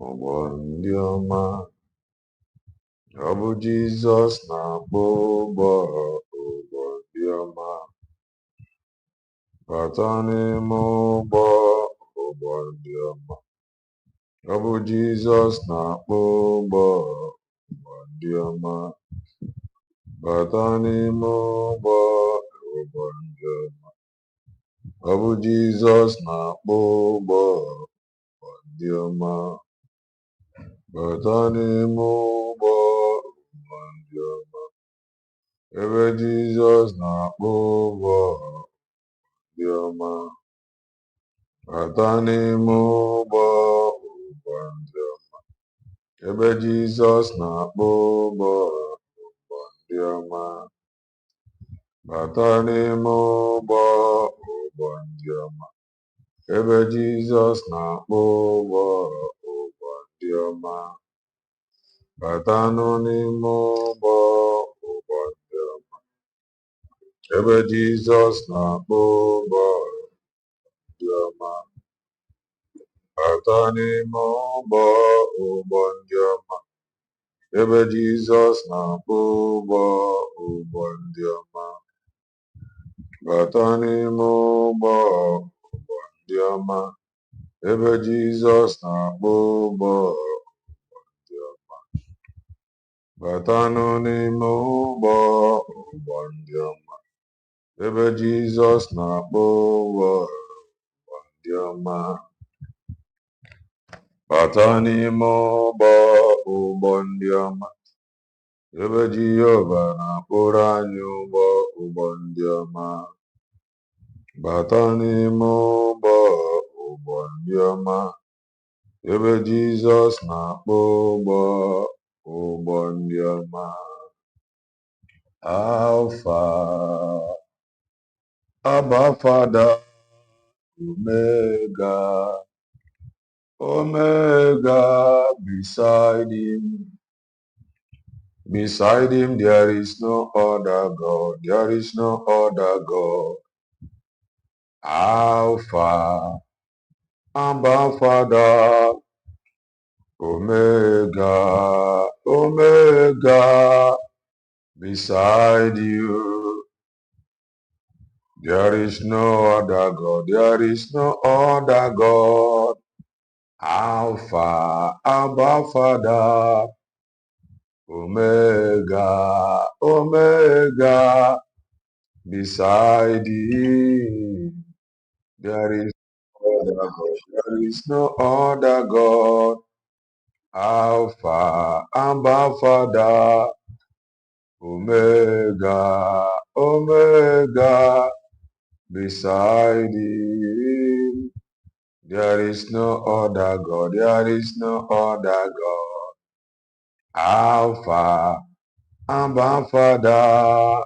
ụgbọ ndị ọma. Ọ bụ Jizọs na-akpọ ụgbọ ndị ọma. Bata n'ime ụgbọ ndị ọma. Ọ bụ Jizọs na-akpọ ụgbọ ndị ọma. Bata n'ime ụgbọ ndị ọma. Ọ bụ Jizọs na-akpọ ụgbọ ndị ọma. Bata n'ime ụgbọ ndị ọma. Ebe Jizọs na-akpọ ụgbọ ndị ọma. Bata n'ime ụgbọ ndị ọma. Ebe Jizọs na-akpọ ụgbọ ndị ọma. Bata n'ime ụgbọ ndị ọma. Ebe Jizọs na-akpọ ụgbọ ndị ọma. Batanụ n'ime ụgbọ ndị ọma. Ebe Jizọs na-akpọ ụgbọ ndị ọma. Bata n'ime ụgbọ ndị ọma. Ebe Jizọs na-akpọ ụgbọ ndị ọma. Bata n'ime ụgbọ ndị ọma. Ebe Jizọs na-akpọ ụgbọ ndị ọma. Batanụ n'ime ụgbọ ndị ọma. Ebe Jizọs na-akpọ ụgbọ ndị ọma. Bata n'ime ụgbọ ndị ọma. Ebe Jehova na-akpọrọ anyị ụgbọ ndị ọma. Bata n'ime ụgbọ ndị ọma. Ebe Jizọs na-akpọ ụgbọ ndị ọma. Alpha, Abba Father, Omega, beside him there is no other God, there is no other God. Alpha, Abba Father, Omega, beside you there is no other God, there is no other God. Alpha, Abba Father, Omega, beside him there is no other God, there is no other God. Alpha, Abba Father, Omega, beside him there is no other God, there is no other God. Alpha, Abba Father,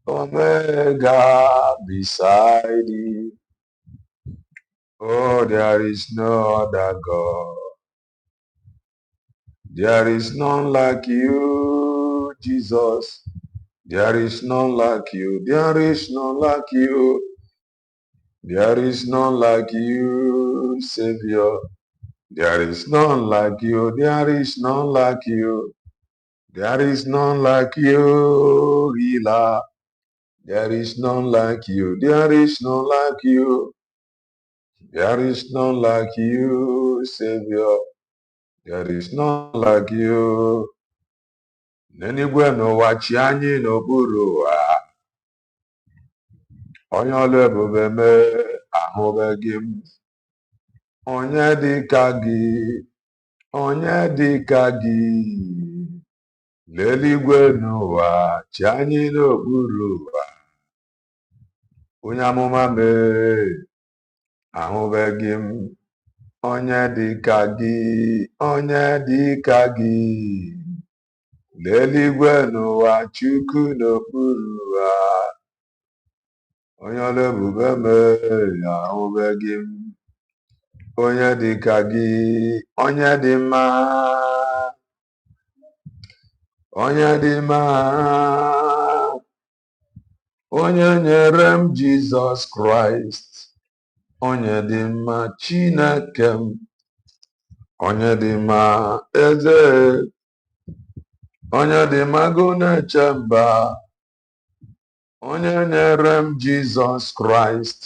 Omega, beside him. Oh, there is no other God. There is none like you, Jesus. There is none like you. There is none like you. There is none like you, Savior. There is none like you. There is none like you. There is none like you, Healer. There is none like you. There is none like you. There is none like you, Savior. There is none like you. N'eluigwe n'ụwa chi anyị n'okpuru ụwa. Onye ọlụ ebube mee ahụbeghị m. Onye dịka gị. Onye dịka gị. N'eluigwe n'ụwa chi anyị n'okpuru ụwa. Onye amụma mee ahụbeghị m. Onye dịka gị. Onye dịka gị. N'eluigwe n'ụwa Chukwu n'okpuru ụwa. Onye ọlụ ebube mee ahụbeghị m. Onye dịka gị. Onye dị mma. Onye dị mma. Onye nyere m Jizọs Kraịst. onye dị mma Chineke m, onye dị mma eze, onye dị mma gụ na-eche mba, onye nyere m Jizọs Kraịst,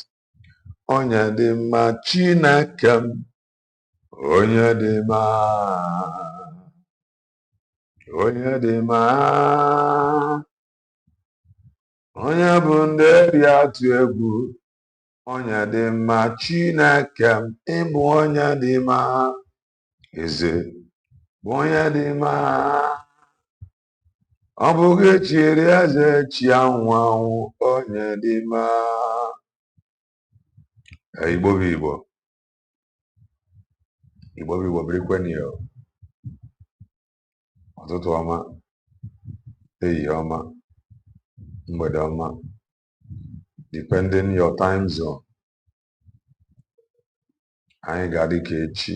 onye dị mma Chineke m, onye dị mma, onye dị mma, onye bụ ndị eri atụ egwu, onye dị mma Chineke m, ịbụ onye dị mma, eze bụ onye dị mma, ọ bụghị chiri eze chi anwụ anwụ, onye dị mma. Igbo bụ Igbo, Igbo bụ Igbo birikweni ya. Ụtụtụ ọma, ehihie ọma, mgbede ọma, depending your time zone. Anyị ga-adị ka echi,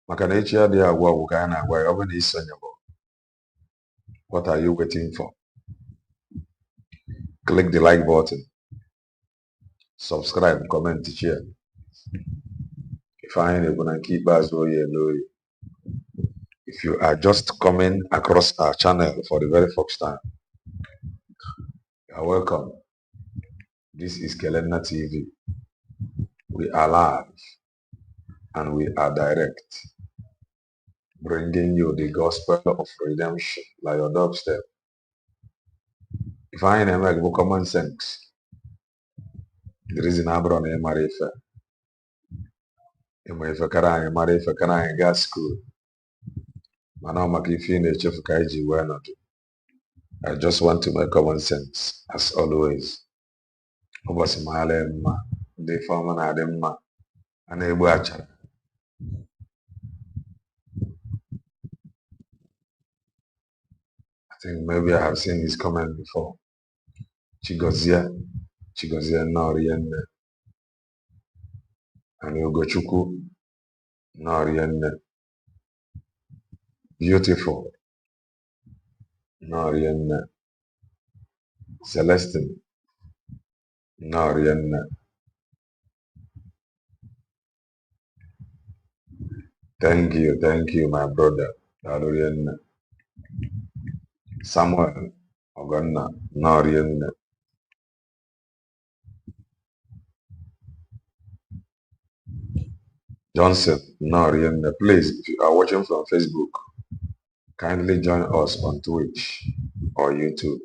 maka na echi adịghị agwụ agwụ ka anyị na-agwa ya. Ọ bụ na isonye bụ, what are you waiting for? Click the like button, subscribe, comment, share. If anyị na-ekwu na nke ikpeazụ oyi n'oyi. If you are just coming across our channel for the very first time, you are welcome. This is Kelenna TV. We are live and we are direct, bringing you the gospel of redemption like your doorstep. If I ain't make common sense, the reason I brought a marifa, if I can't marifa, can I gas school? I just want to make common sense, as always. I think maybe I have seen his comment before. Chigozia Norienne, and Ugochukwu Norienne. Beautiful Norienne. Celestine Norienne. Thank you, my brother. Norienne. Samuel Ogonna Norienne. Johnson Norienne. Please, if you are watching from Facebook, kindly join us on Twitch or YouTube.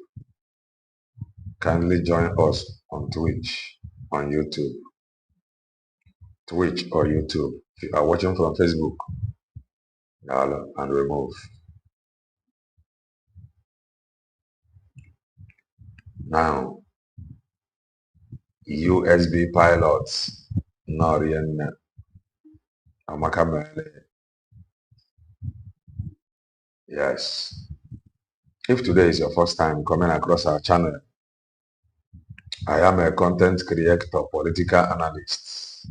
Kindly join us on Twitch, on YouTube. Twitch or YouTube. If you are watching from Facebook, and remove. Now, USB pilots, Norienne, Amakamele. Yes. If today is your first time coming across our channel, I am a content creator, political analyst,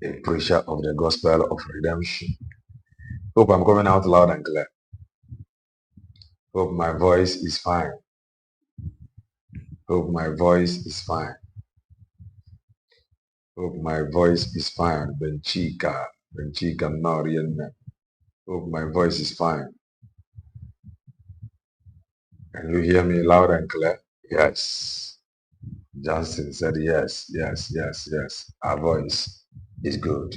a preacher of the gospel of redemption. Hope I'm coming out loud and clear. Hope my voice is fine. Hope my voice is fine. Hope my voice is fine. Benchika Norienne. Hope my voice is fine. Can you hear me loud and clear? Yes. Johnson said yes. Our voice is good.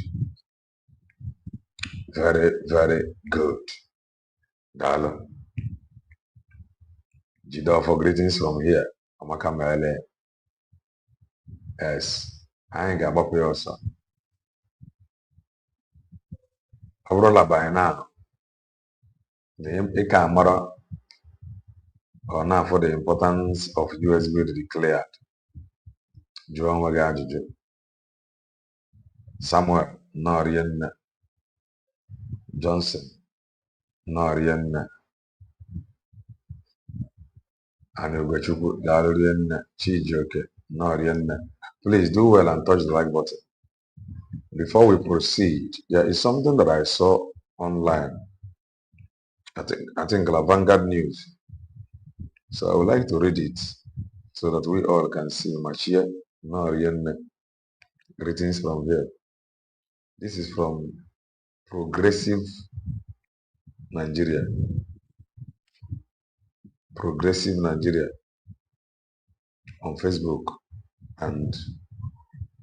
Very, very good. Darling. Jido for greetings from here. Amakamele. Yes. I ain't got up also. Overall by now. The camera or now for the importance of USB declared. John Wagajuju. Samuel Norienne. Johnson Norienne. And Ugochukwu Norienne. Chijoke Norienne. Please do well and touch the like button. Before we proceed, there is something that I saw online. I think La Vanguard News. So I would like to read it so that we all can see much here. No, greetings from here. This is from Progressive Nigeria. Progressive Nigeria on Facebook. And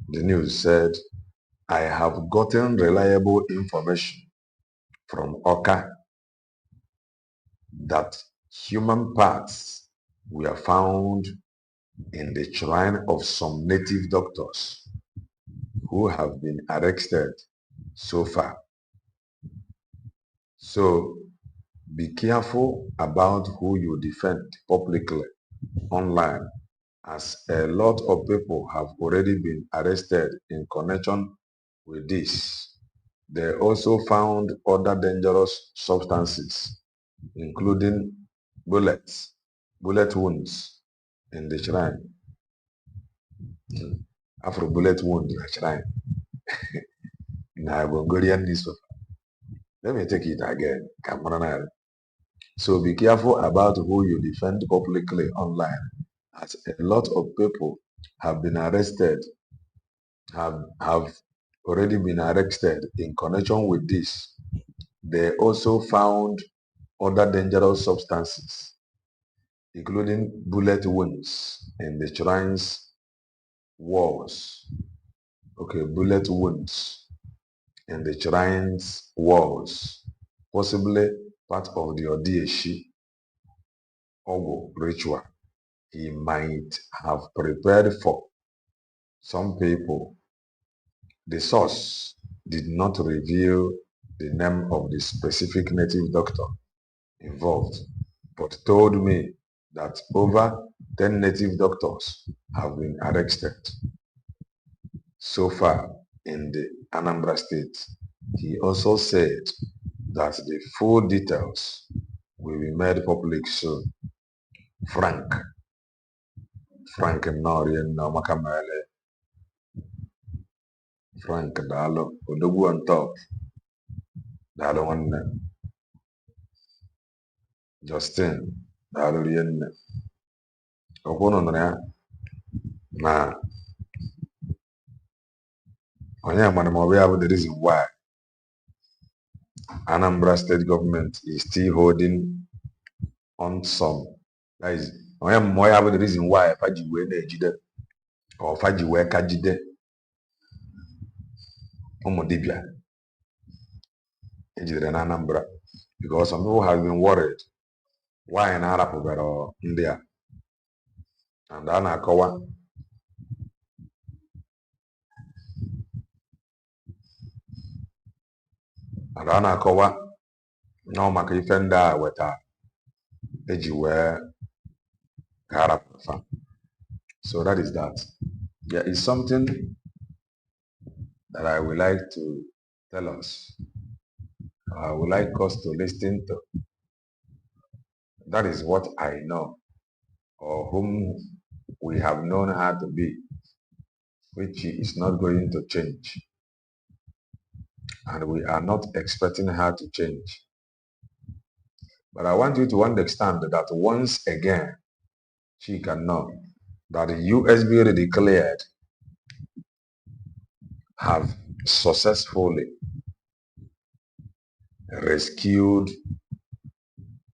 the news said, I have gotten reliable information from Oka that human parts were found in the shrine of some native doctors who have been arrested so far. So be careful about who you defend publicly online, as a lot of people have already been arrested in connection with this. They also found other dangerous substances, including bullet wounds in the shrine. After bullet wound in the shrine. Na Gongorian newspaper. Let me take it again. So be careful about who you defend publicly online, as a lot of people have been arrested, have already been arrested in connection with this. They also found other dangerous substances, including bullet wounds in the shrine's walls. Okay, bullet wounds in the shrine's walls, possibly part of the Odieshi Ogo ritual he might have prepared for some people. The source did not reveal the name of the specific native doctor involved, but told me that over 10 native doctors have been arrested so far in the Anambra state. He also said that the full details will be made public soon. Frank Norian Namakamele, Frank Dalo, Odogwu on top, Dalo one Justin, Dalo Rien, Okono na onye amana ma ọ bụ the reason why Anambra state government is still holding on some. That is, onye mmụọ ya bụ the reason why faji wee na-ejide or faji wee ka jide ụmụ dibịa ejidere na Anambra, because some people have been worried why na-arapụbara ndị a, and a na-akọwa na ọ maka ife ndị a weta eji wee ka arapụfa. So that is that. There is something that I would like to tell us. I would like us to listen to. That is what I know, or whom we have known her to be, which is not going to change. And we are not expecting her to change. But I want you to understand that once again, she can know that the USB declared have successfully rescued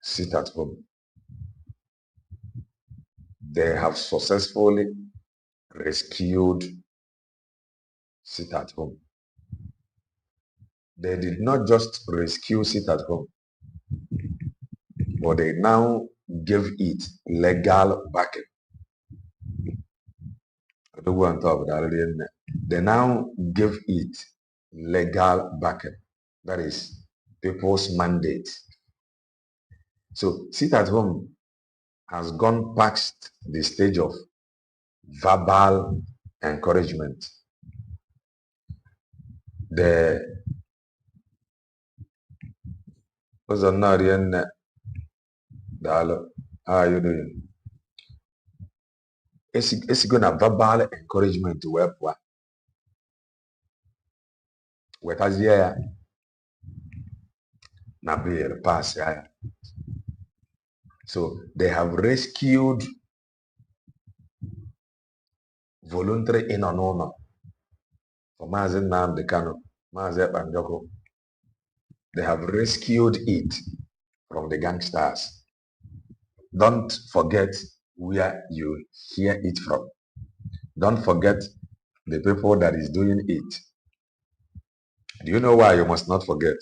sit at home. They have successfully rescued sit at home. They did not just rescue sit at home, but they now gave it legal backing. They now give it legal backing. That is people's mandate. So sit at home has gone past the stage of verbal encouragement. The how are you doing? It's gonna verbal encouragement to work with us here. Nabil pass. So they have rescued voluntary in on honor for Mazi Nnamdi Kanu, Mazi Ekpanjoko. They have rescued it from the gangsters. Don't forget where you hear it from. Don't forget the people that is doing it. Do you know why you must not forget?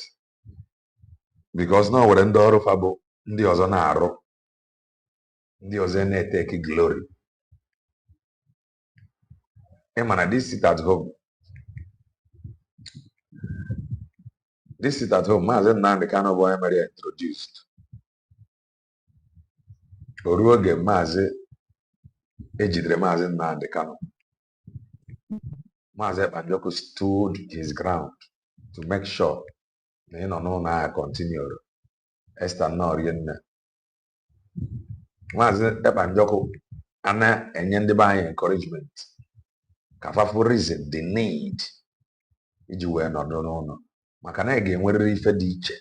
Because now we're in the Orufabo, ndị ọzọ na-arụ, ndị ọzọ na-eteki glory. Man, this sit at home. This sit at home, Mazi Nnamdi Kanu boy Emery introduced. Oruoge Mazi ejidere Mazi Nnamdi Kanu. Mazi Ekpanjoko stood his ground to make sure na ị nọ n'ụlọ agha continue. Esther Norienne. Mazi Ekpanjoko ana-enye ndị be anyị encouragement. Kafafu reason the need iji wee nọdụ n'ụlọ. Maka na ị ga-enwerịrị ife dị iche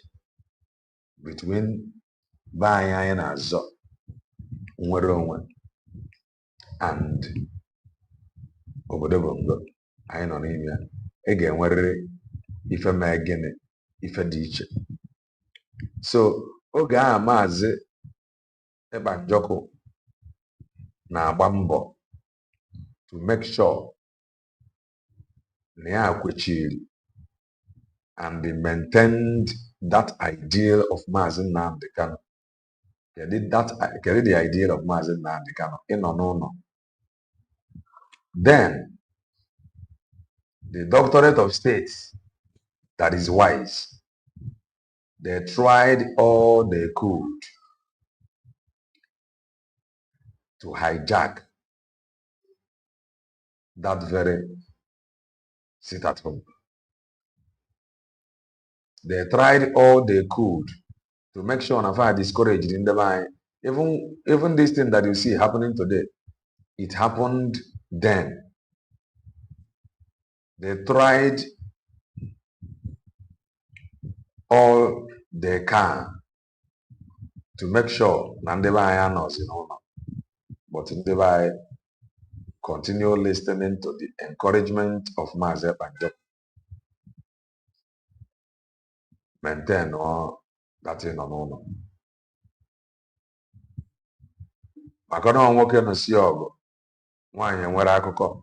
between be anyị na-azọ nwere onwe and obodo bongo anyị nọ n'ime ya. Ị ga-enwerịrị ife mee gịnị, ife dị iche. So oge ahụ Mazi Ekpanjoko na-agba mbọ to make sure na ya kwechiri and they maintained that ideal of Mazi Nnamdi Kanu. Kedu the ideal of Mazi Nnamdi Kanu? Ịnọ n'ụlọ. Then the doctorate of states that is wise. They tried all they could to hijack that very sit at home. They tried all they could to make sure Nafa discouraged in the line. Even this thing that you see happening today, it happened then. They tried all they can to make sure Nandeba knows in honor. But Ndeba continue listening to the encouragement of Mazi Ekpanjoko. Maintain all that in honor. Maka na nwoke no si ọgụ, nwaanyị nwere akụkọ.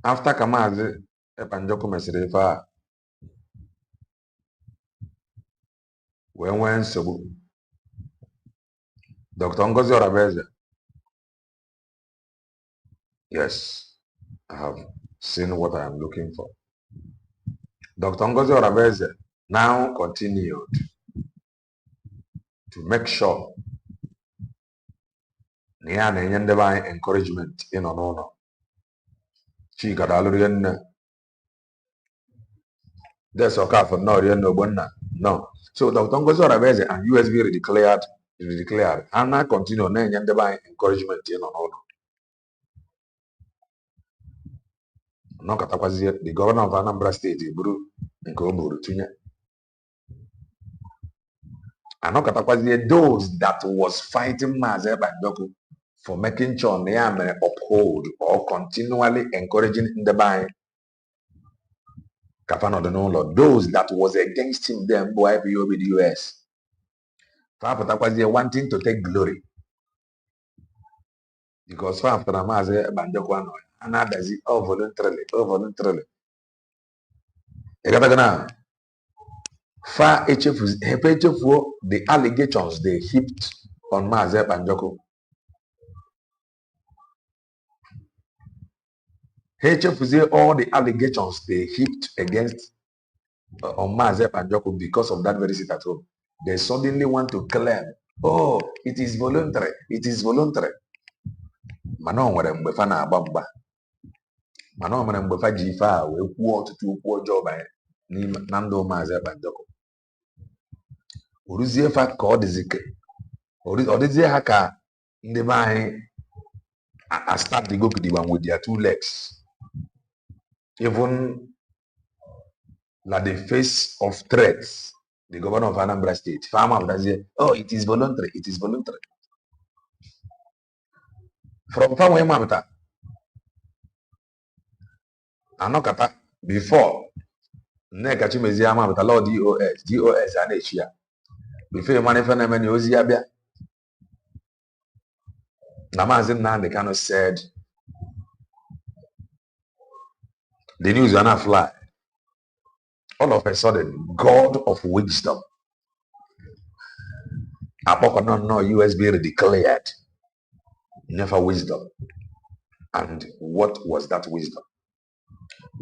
After ka Mazi Ekpanjoko mesịrị ife a, wee nwee nsogbu. Dr. Ngozi Orabeze. Yes, I have seen what I am looking for. Dr. Ngozi Orabeze now continued to make sure na ya na-enye ndị be anyị encouragement ịnọ n'ụlọ. Chika dalụrụ nne. There's a car for no Ogbonna. No. So Dr. Ngozi Orabeze and USB declared, and now continue na-enye ndị be anyị encouragement ịnọ n'ụlọ. The governor of Anambra State buru nke o buru tunye. Anọkatakwazie those that was fighting Mazi Ekpanjoko for making sure na ya mere uphold or continually encouraging ndị be anyị ka fa nọdụ n'ụlọ. Those that was against him then bụ IPOB the US. Fa pụtakwazie wanting to take glory. Because fa after na Mazi Ekpanjoko anọ ya, na-adazi voluntarily. Ị gatago na fa echefuo the allegations they heaped on Mazi Ekpanjoko. Ha echefuzie all the allegations they heaped against on Mazi Ekpanjoko because of that very sit at home. They suddenly want to claim, oh, it is voluntary. It is voluntary. Mana o nwere mgbe fa na-agba mgba. Mana o nwere mgbe fa ji ife a wee kwuo ọtụtụ okwu ọjọọ banyere na ndụ Mazi Ekpanjoko. Oruzie fa ka ọ dịzie ha ka ndị be anyị start the go gidigba with their two legs. Even like the face of threats, the governor of Anambra State, farmer does say, oh, it is voluntary, it is voluntary. From farm where mamata, Anọkata before Nneka Chimezie ama pụta law DOS a na-echi ya before ịmara ife na-eme na ozi ya bịa na Maazị Nnamdi Kanu said the news are not fly. All of a sudden, God of wisdom, no USB declared, never wisdom. And what was that wisdom?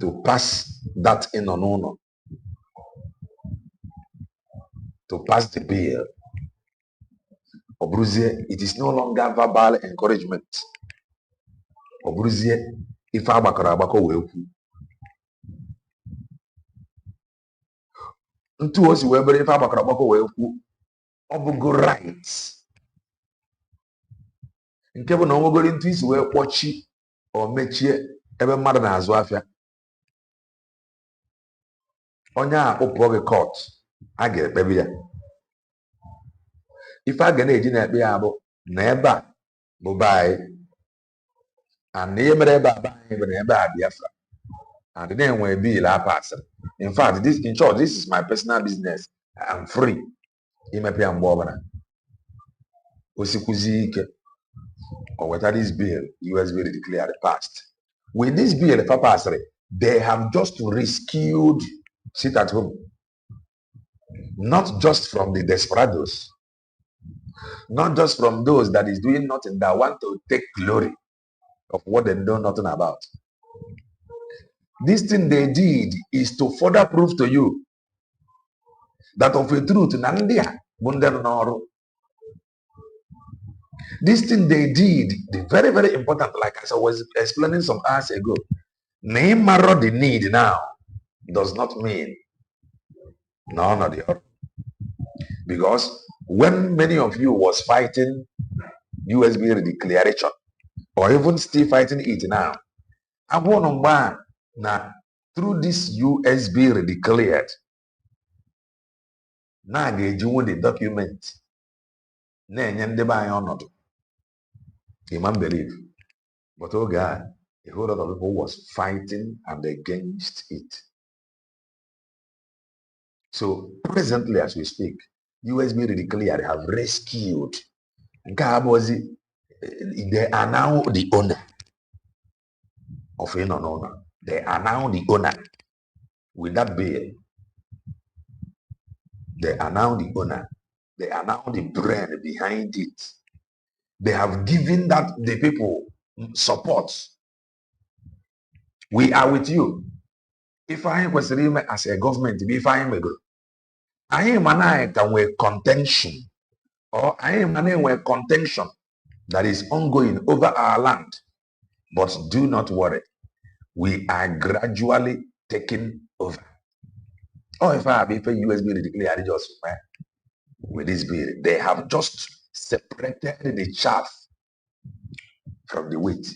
To pass that in on honor, to pass the bill. Obruzie, it is no longer verbal encouragement. Obruzie, if agbakọ wee kwu. Ntu o si wee bere ife agbakọ wee kwu, ọ bụgo right. Nke bụ na onwegori ntu isi wee kpọchi o mechie ebe mmadụ na-azụ afịa. Onye a kpụpụọ gị court, a ga-ekpebi ya. Ife a ga na-eji na-ekpe ya bụ na ebe a bụ be anyị, and ihe mere ebe a be anyị bụ na ebe a Biafra, and na-enwe bill a pasịrị. In fact, in short, this is my personal business. I am free imepe ya mgbe ọbụla. Osikwuzi ike or whether this bill USB declared passed. With this bill if I pass, they have just rescued sit at home, not just from the desperados, not just from those that is doing nothing, that want to take glory of what they know nothing about. This thing they did is to further prove to you that of a truth, this thing they did, the very, very important, like as I was explaining some hours ago, Neymar the need now does not mean none of the other. Because when many of you was fighting USB declaration, or even still fighting it now, I want to now through this USB declared, now they do the document. You man believe. But oh God, a whole lot of people was fighting and against it. So presently as we speak, USB declared have rescued. They are now the owner of a non-owner. They are now the owner with that bill. They are now the owner. They are now the brain behind it. They have given that the people support. We are with you. If I was as a government, if I am a group, I am an can wear contention, or I am an contention that is ongoing over our land. But do not worry, we are gradually taking over. Or if I have a USB declared just with this bill, they have just separated the chaff from the wheat.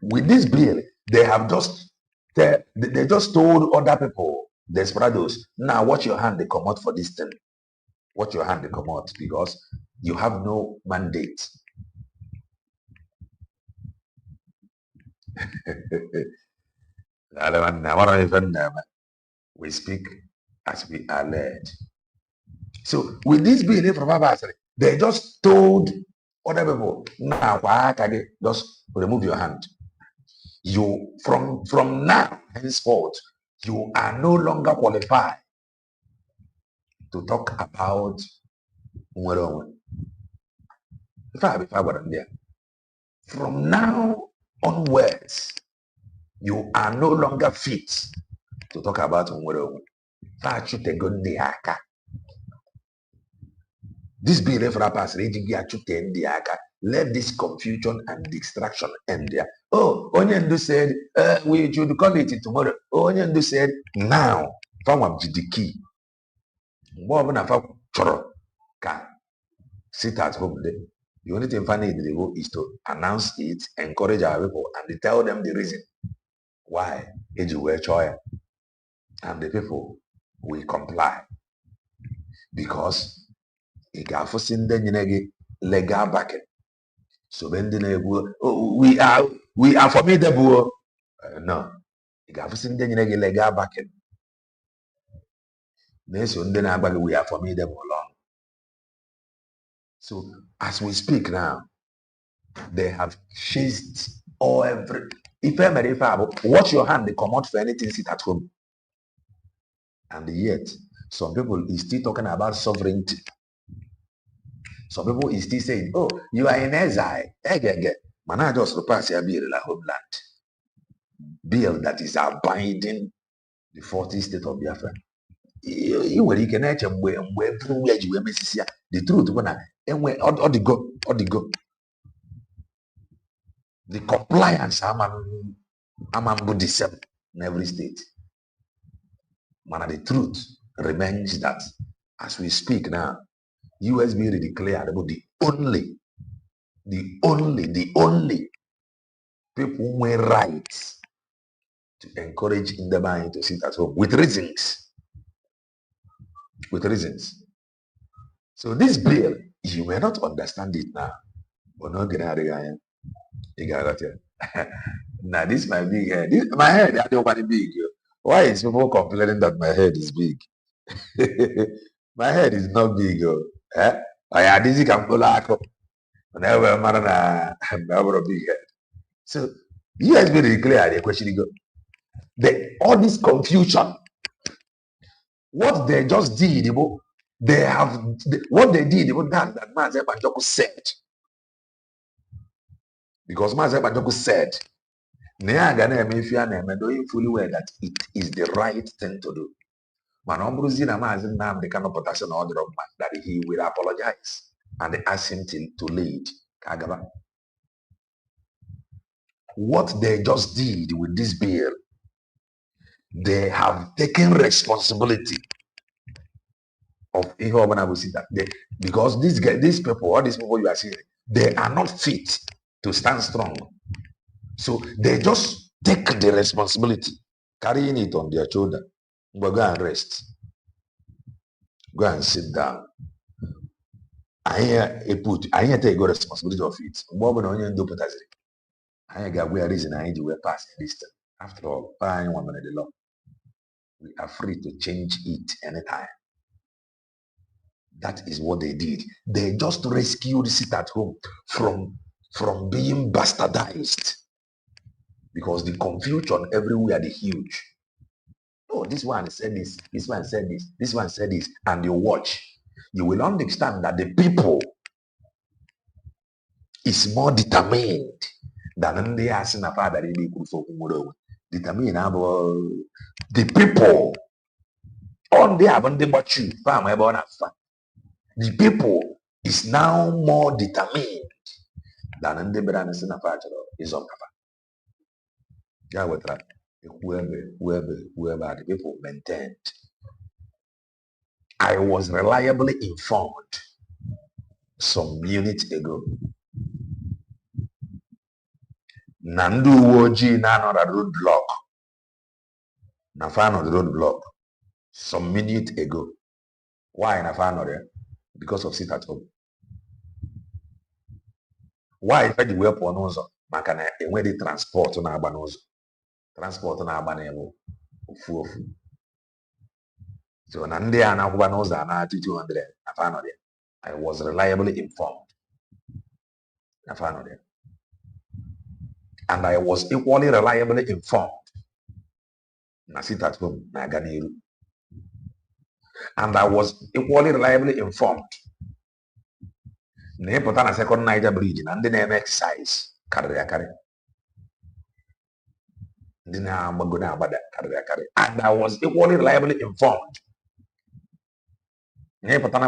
With this bill, they have just they just told other people, desperados, now watch your hand, they come out for this thing. Watch your hand, they come out, because you have no mandate. We speak as we are led. So with this bill from Abasari, they just told other people, now just remove your hand. You from now henceforth, you are no longer qualified to talk about from now onwards, you are no longer fit to talk about this be reference let this confusion and distraction end there. Oh, Onyendu said, we should call it tomorrow. Onyendu said, now, found the key. Sit at home there. The only thing funny is to announce it, encourage our people, and tell them the reason why you wear choir. And the people will comply. Because it got for legal backing. So when we are formidable, No. Ị ga-afụsị ndị nyere gị legal backing na-eso ndị na-agba gị we are formidable long. So as we speak now, they have chased all every. If I may watch your hand, they come out for anything sit at home. And yet, some people is still talking about sovereignty. Some people is still saying, oh, you are in exile. Man, I just pass your bill like homeland. Bill that is abiding the 40th state of Biafra. You were you can everywhere you messi the truth when I or the go. The compliance I'm Buddhism in every state. Man, the truth remains that as we speak now, USB declared about the only people who were right to encourage in the mind to sit at home with reasons. With reasons. So this bill, you may not understand it now, but no you got it. Now this my big head. My head, I don't want it big. Why is people complaining that my head is big? My head is not big. Eh? I this can go like whenever man a big head. So you guys be declare the question go. All this confusion, what they just did, they have what they did, that Mazi Banjoko said. Because Mazi Banjoko said, knowing fully well that it is the right thing to do. That he will apologize and ask him to lead Kagaba. What they just did with this bill, they have taken responsibility of because these people, all these people you are seeing, they are not fit to stand strong. So they just take the responsibility, carrying it on their shoulder. But go and rest. Go and sit down. I take good responsibility of it. I got where reason I need to pass this time. After all, by 1 minute the law. We are free to change it anytime. That is what they did. They just rescued sit at home from being bastardized. Because the confusion everywhere is huge. Oh, this one said this one said this one said this, and you watch. You will understand that the people is more determined than they are saying about that determined about the people on the abundant but you the people is now more determined than the brand is on whoever the people maintained. I was reliably informed some minutes ago. Nandu Woji na the roadblock. Na fan the roadblock some minutes ago. Why na fan there? Because of sit at home. Why if the weapon also? Makana enwe the transport na agba n'ụzọ. Transport na agba n'elu ofu. So na ndị a na-akwụba n'ụzọ na 200 na fan there. I was reliably informed. Na fan there. And I was equally reliably informed. Na sit at home na aga n'iru. And I was equally reliably informed. Na ịpụta na second Niger bridge na ndị na-eme exercise karịrị akarị. Ndị na-agbago na-agbada karịrị akarị. And I was equally reliably informed. Na ịpụta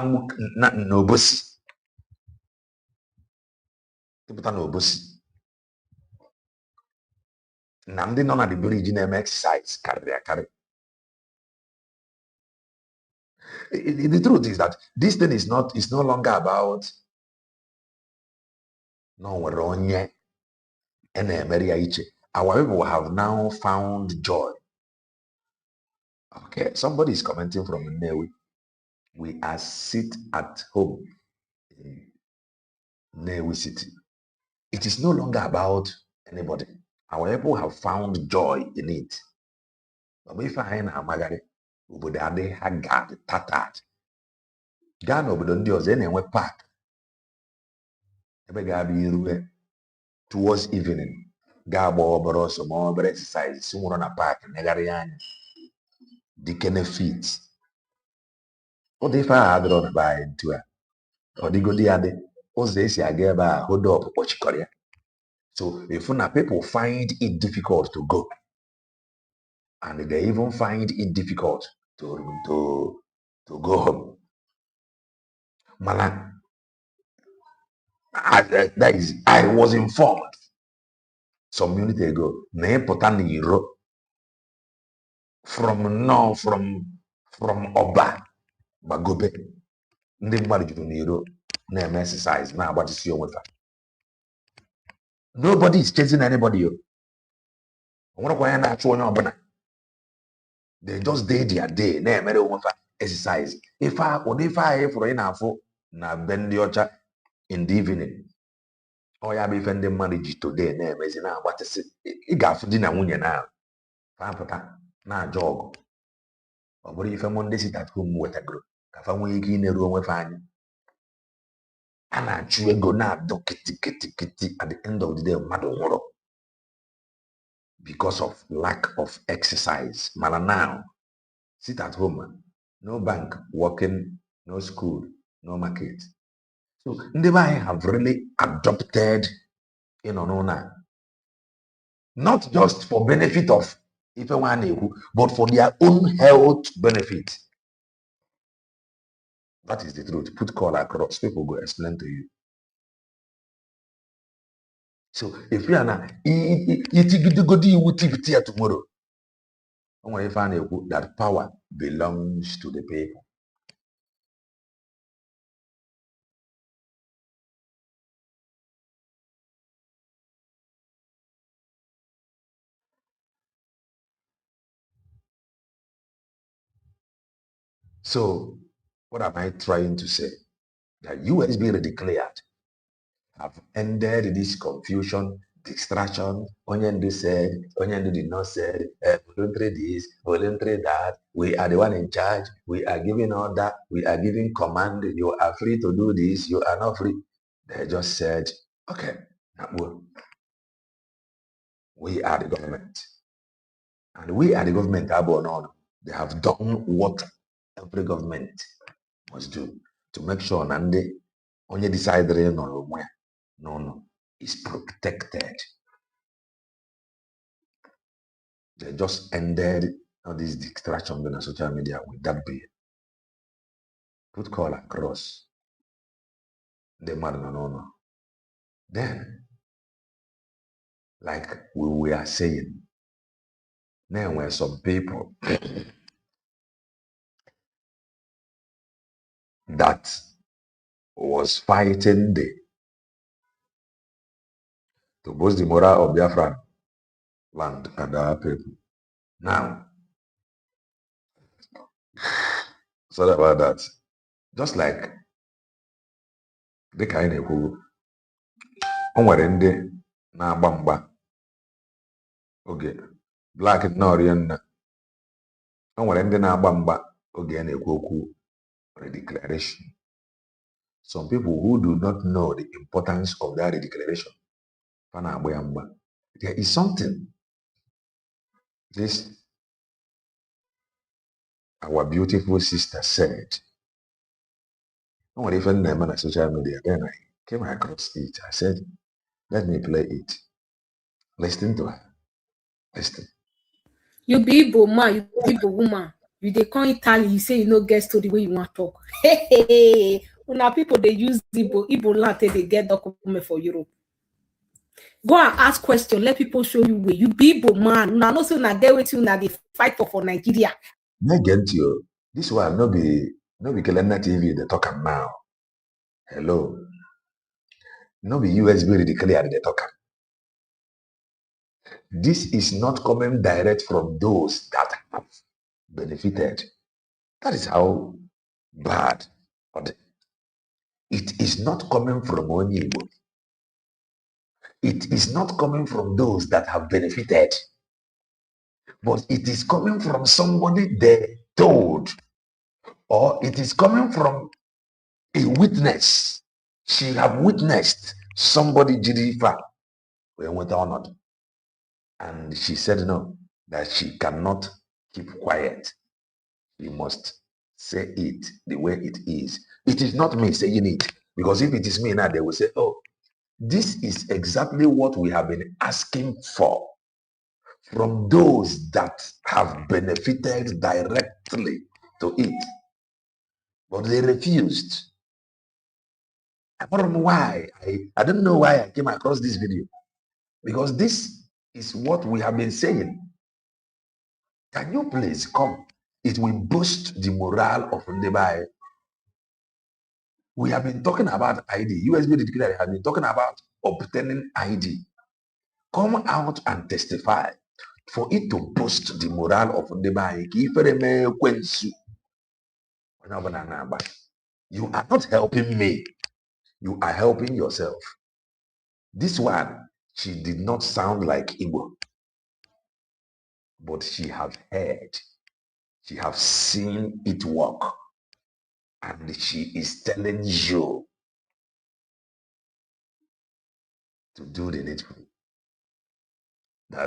na n'Obosi. Ịpụta n'Obosi. Na ndị nọ na the bridge na-eme exercise karịrị akarị. The truth is that this thing is no longer about no onye our people have now found joy. Okay, somebody is commenting from Nnewi. We are sit at home in Nnewi City. It is no longer about anybody. Our people have found joy in it. But if I na amagari, obodo adị haggard, tattered. Gaa n'obodo ndị ọzọ na-enwe park ebe ga-abụ irue towards evening ga-agba obere ọsọ ma obere exercise si nwụrụ na park negharị anya dikene fit. Ụdị ife ahụ adịrọ na be anyị ntu a ọ dịgodi ya dị ụzọ esi aga ebe a hold up kpọchikọrọ ya. So if na people find it difficult to go and they even find it difficult to go home. Mana that is, I was informed some minutes ago na ịpụta n'iro from Ọba gbagobe ndị mmadụ juru n'iro na-eme exercise na-agbatịsi onwe fa. Nobody is chasing anybody. O nwerekwa onye na-achụ onye ọbụla. They just day their day na-emere onwe fa exercise. Ụdị ife ahụ ịfụrụ ị na-afụ na be ndị ọcha in the evening. Ọ ya bụ ife ndị mmadụ ji today na-emezi na-agbatịsị. Ị ga-afụ di na nwunye na apụta na-aja ọgụ. Ọ bụrụ ife Monday sit at home wetagoro ka fa nwee ike ineru onwe fa anya. A na-achụ ego na-adọ kịtịkịtịkịtị at the end of the day mmadụ nwụrụ because of lack of exercise. Mana now sit at home, no bank working, no school, no market. So ndị be anyị have really adopted na not just for benefit of ife nwa na-ekwu but for their own health benefit. That is the truth. Put call across, people go explain to you. So if you are na itigidogodi iwu tipiti ya tomorrow, o nwere ife a na-ekwu that power belongs to the people. So what am I trying to say? That USB declared have ended this confusion, distraction. Onyendu said, Onyendu did not say, voluntary this, voluntary that. We are the one in charge. We are giving order. We are giving command. You are free to do this. You are not free. They just said, okay, we are the government. And we are the government. They have done what every government must do to make sure that they only decide no is protected. They just ended all these distractions on social media with that bill. Put call across. The man no. Then, like we were saying, there were some people that was fighting to boost the morale of Biafran land and our people. Now, sorry about that. Just like the kind of who nwere ndị na-agba mgba oge black nọrịa o nwere ndị na-agba mgba oge a na-ekwu okwu redeclaration. Some people who do not know the importance of that redeclaration fa na-agba ya mgba. There is something this our beautiful sister said. O nwere ife na-eme na social media, then I came across it. I said, let me play it. Listen to her. Listen. You be Igbo man, you be Igbo woman. You dey come Italy, you say you no get story wey you want talk. Hey, una people dey use Igbo land till they get document for Europe. Go and ask question, let people show you way. You be Igbo man, una know say una get wetin una dey fight for Nigeria. May get you. This one no be Kelena TV they talk am now. Hello. No be USB declare they talk am. This is not coming direct from those that have benefited. That is how bad it is not coming from Onyibo. it is not coming from those that have benefited, but it is coming from somebody they told, or it is coming from a witness. She have witnessed somebody did it when went on, and she said no, that she cannot keep quiet. She must say it the way it is. It is not me saying it, because if it is me now, they will say, oh, this is exactly what we have been asking for from those that have benefited directly to it. But they refused. I don't know why. I don't know why I came across this video. Because this is what we have been saying. Can you please come? It will boost the morale of Ndebai. We have been talking about ID. USB declared have been talking about obtaining ID. Come out and testify for it to boost the morale of Ndebai. You are not helping me. You are helping yourself. This one, she did not sound like Igbo, but she have heard, she have seen it work, and she is telling you to do the needful. Now,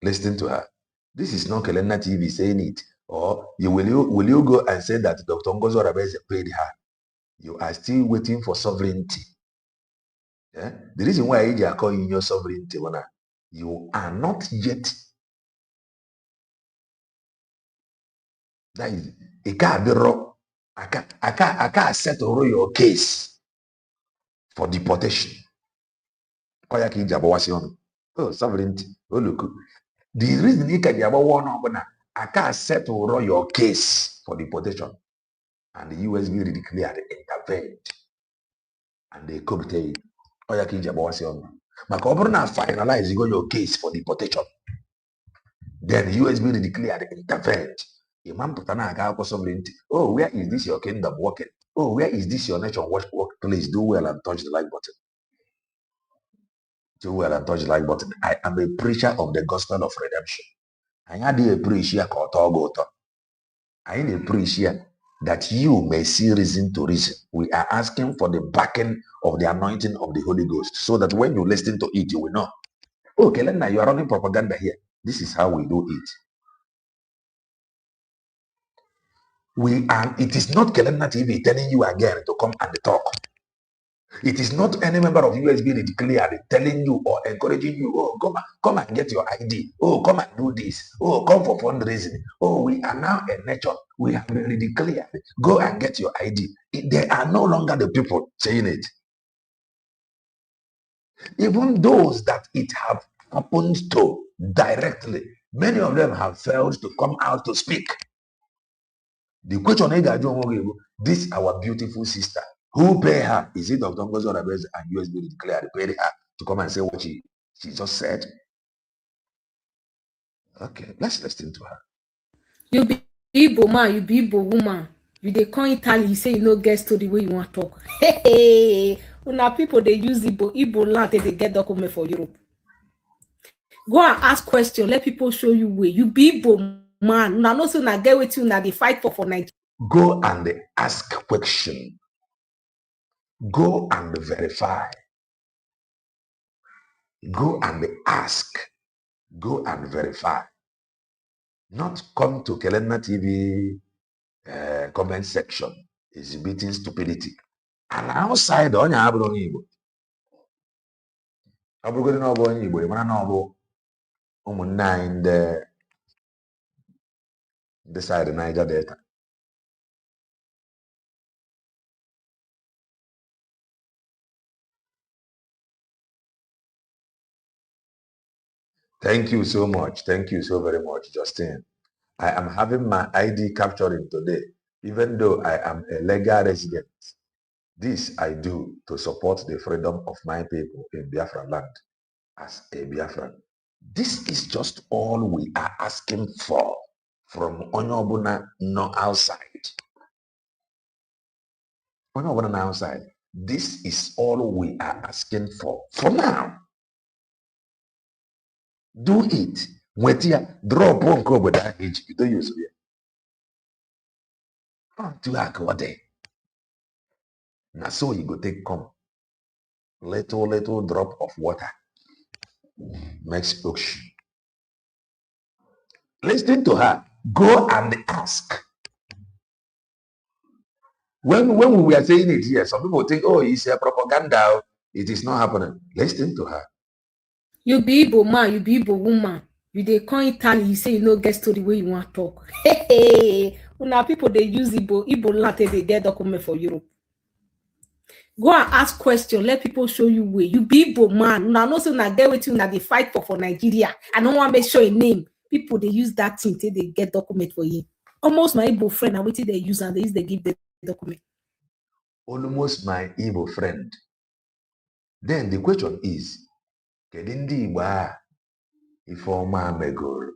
listen to her. This is not Kelena TV saying it. Or will you go and say that Dr. Ngozo Rabeze paid her? You are still waiting for sovereignty. Yeah? The reason why you are calling your sovereignty, you are not yet. That is a car I can't settle your case for deportation. Oh, sovereignty. Oh, look. The reason you can I can't settle your case for deportation. And the USB declared intervened. And they cooked maka ọ bụrụ na finalize your case for deportation, then USB declared intervened. Imam pụta aga akwụkwọ sovereignty. Oh, where is this your kingdom working? Oh, where is this your nation work? Please do well and touch the like button. Do well and touch the like button. I am a preacher of the gospel of redemption. Anyị adịghị preach ya ka ọ tọọ gị ụtọ. Anyị na-preach ya that you may see reason to reason. We are asking for the backing of the anointing of the Holy Ghost, so that when you listen to it, you will know. Okay, Lena, you are running propaganda here. This is how we do it. It is not Kelena TV telling you again to come and talk. It is not any member of USB declared telling you or encouraging you, oh, come and get your ID. Oh, come and do this. Oh, come for fundraising. Oh, we are now a nation. We have already declared. Go and get your ID. They are no longer the people saying it. Even those that it have happened to directly, many of them have failed to come out to speak. The question is, this our beautiful sister, who pay her? Is it Dr. Ngozi Orabeze and USB declared paid her to come and say what she just said? Okay, let's listen to her. You be Igbo man, you be Igbo woman. You dey come Italy, you say you no get story wey you want talk. Hey, una people dey use Igbo land they get document for Europe. Go and ask question, let people show you way. You be Igbo man, una no say una get wetin una dey fight for Nigeria. Go and ask question. Go and verify. Go and ask. Go and verify. Not come to Kelena TV comment section exhibiting stupidity. And outside, onye abụrụ onye Igbo. Ọ bụrụgodị na ọ bụ onye Igbo, ị mara na ọ bụ ụmụnne anyị ndị side Niger Delta. Thank you so much. Thank you so very much, Justin. I am having my ID capturing today, even though I am a legal resident. This I do to support the freedom of my people in Biafra land as a Biafran. This is just all we are asking for from Onyobuna no outside. Onyobuna no outside. This is all we are asking for now. Do it. Wetia drop one go with that age. You don't use it. Do what day. Now so you go take come. Little drop of water makes ocean. Listen to her. Go and ask. When we were saying it here, some people think, oh, it's a propaganda. It is not happening. Listen to her. You be Igbo man, you be Igbo woman. You dey come Italy, you say you no get story where you want talk. Hey, una people they use Igbo land they get document for Europe. Go and ask question, let people show you way. You be Igbo man. Una no say una get wetin una dey fight for Nigeria. I don't want to make sure a name. People they use that thing till they get document for you. Almost my Igbo friend, and wetin they use and they give the document. Almost my Igbo friend. Then the question is, kedu ndị Igbo a Ifeoma megoro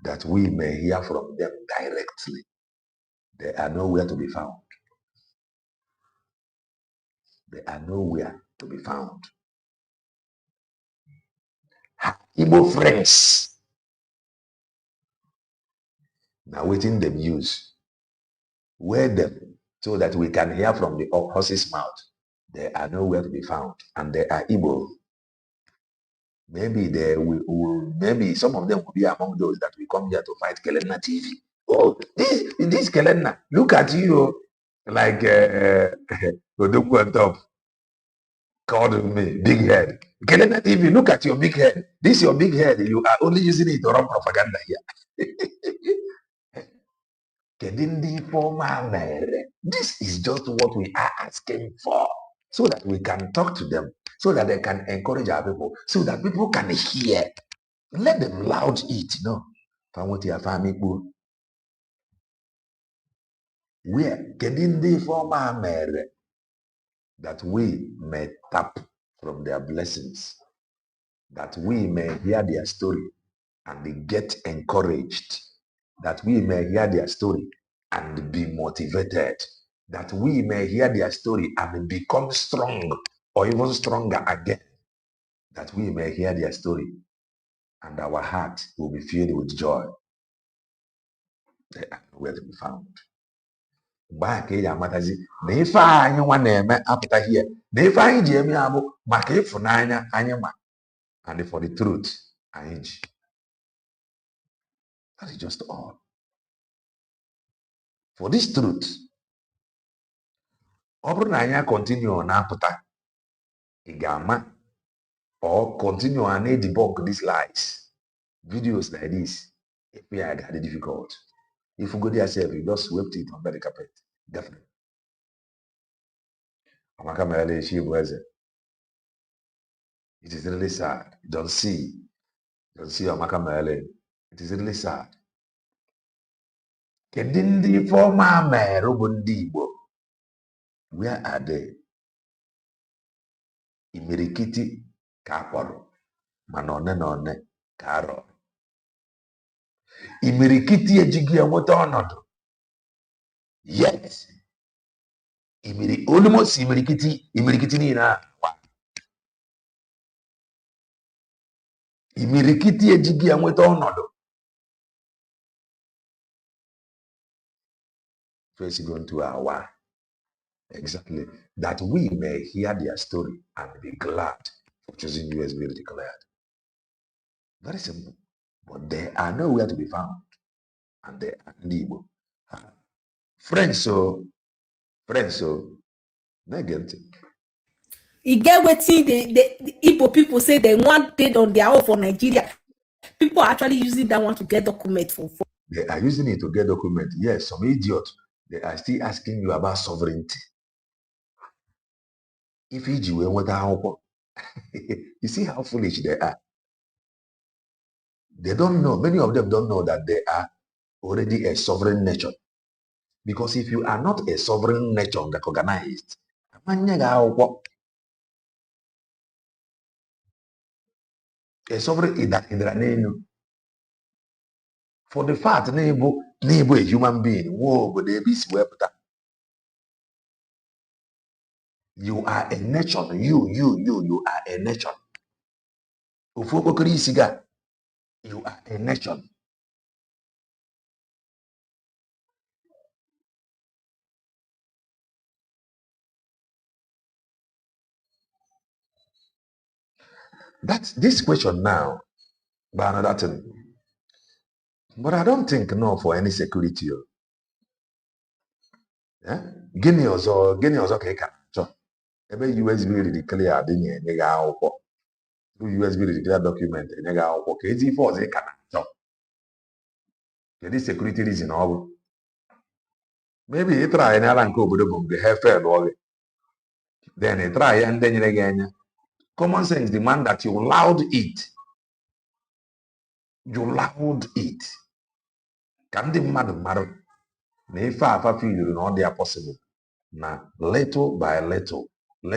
that we may hear from them directly? They are nowhere to be found. They are nowhere to be found. Her Igbo friends. Now waiting them use. Wear them so that we can hear from the horse's mouth. They are nowhere to be found. And they are Igbo. Maybe they will, maybe some of them will be among those that will come here to fight Kelena TV. Oh, this Kelena, look at you, like Odoku on top, called me, big head. Kelena TV, look at your big head. This your big head. You are only using it to run propaganda here. This is just what we are asking for, so that we can talk to them, so that they can encourage our people, so that people can hear. Let them loud it, where getting the former mere that we may tap from their blessings, that we may hear their story and get encouraged, that we may hear their story and be motivated, that we may hear their story and become strong or even stronger again, that we may hear their story and our heart will be filled with joy. They are nowhere to be found. Mgbe a ka ị ga-amatazi na ife anyị nwa na-eme apụtaghị ya, na ife anyị ji eme ya bụ maka ịfụnanya anyị ma, and for the truth anyị ji. That is just all. For this truth, ọ bụrụ na anyị continue na-apụta, ị ga-ama, or continue and debunk these lies, videos like this, it may be difficult. If you go there yourself, you just swept it under the carpet. Definitely. It is really sad. You don't see Amaka Mele. It is really sad. Kedindi former mayor Igbo. Where are they? Imirikiti kaporo. Manone none karo. Imirikiti ejigi enweta ọnọdụ. Yet. Almost imirikiti niile a. Imirikiti ejigi enweta ọnọdụ. First going to our exactly that we may hear their story and be glad for choosing you as will declared. Very simple. But they are nowhere to be found. And they are Igbo. Friends, negative. You get wetin the Igbo people say they want it on their own for Nigeria. People are actually using that one to get document for. They are using it to get document. Yes, some idiot. They are still asking you about sovereignty. If you with you see how foolish they are. They don't know, many of them don't know that they are already a sovereign nation. Because if you are not a sovereign nation recognized, A sovereign idranenu. For the fact na-ebu a human being, you are a nation. You are a nation. You are a nation. That's this question now, but another thing. But I don't think no for any security. Yeah? Gịnị ọzọ ka ị ka na-achọ ebe USB declare adịghị enye gị akwụkwọ USB declare document enye gị akwụkwọ ka ezi ife ọzọ ị ka na-achọ kedu security reason ọ bụ maybe ị try n'ala nke obodo bụ mgbe ha fel gị then ị try ya ndị nyere gị anya common sense demand that you loud it ka ndị mmadụ marụ na ife afa filiri na ọ dị ya possible na little by little na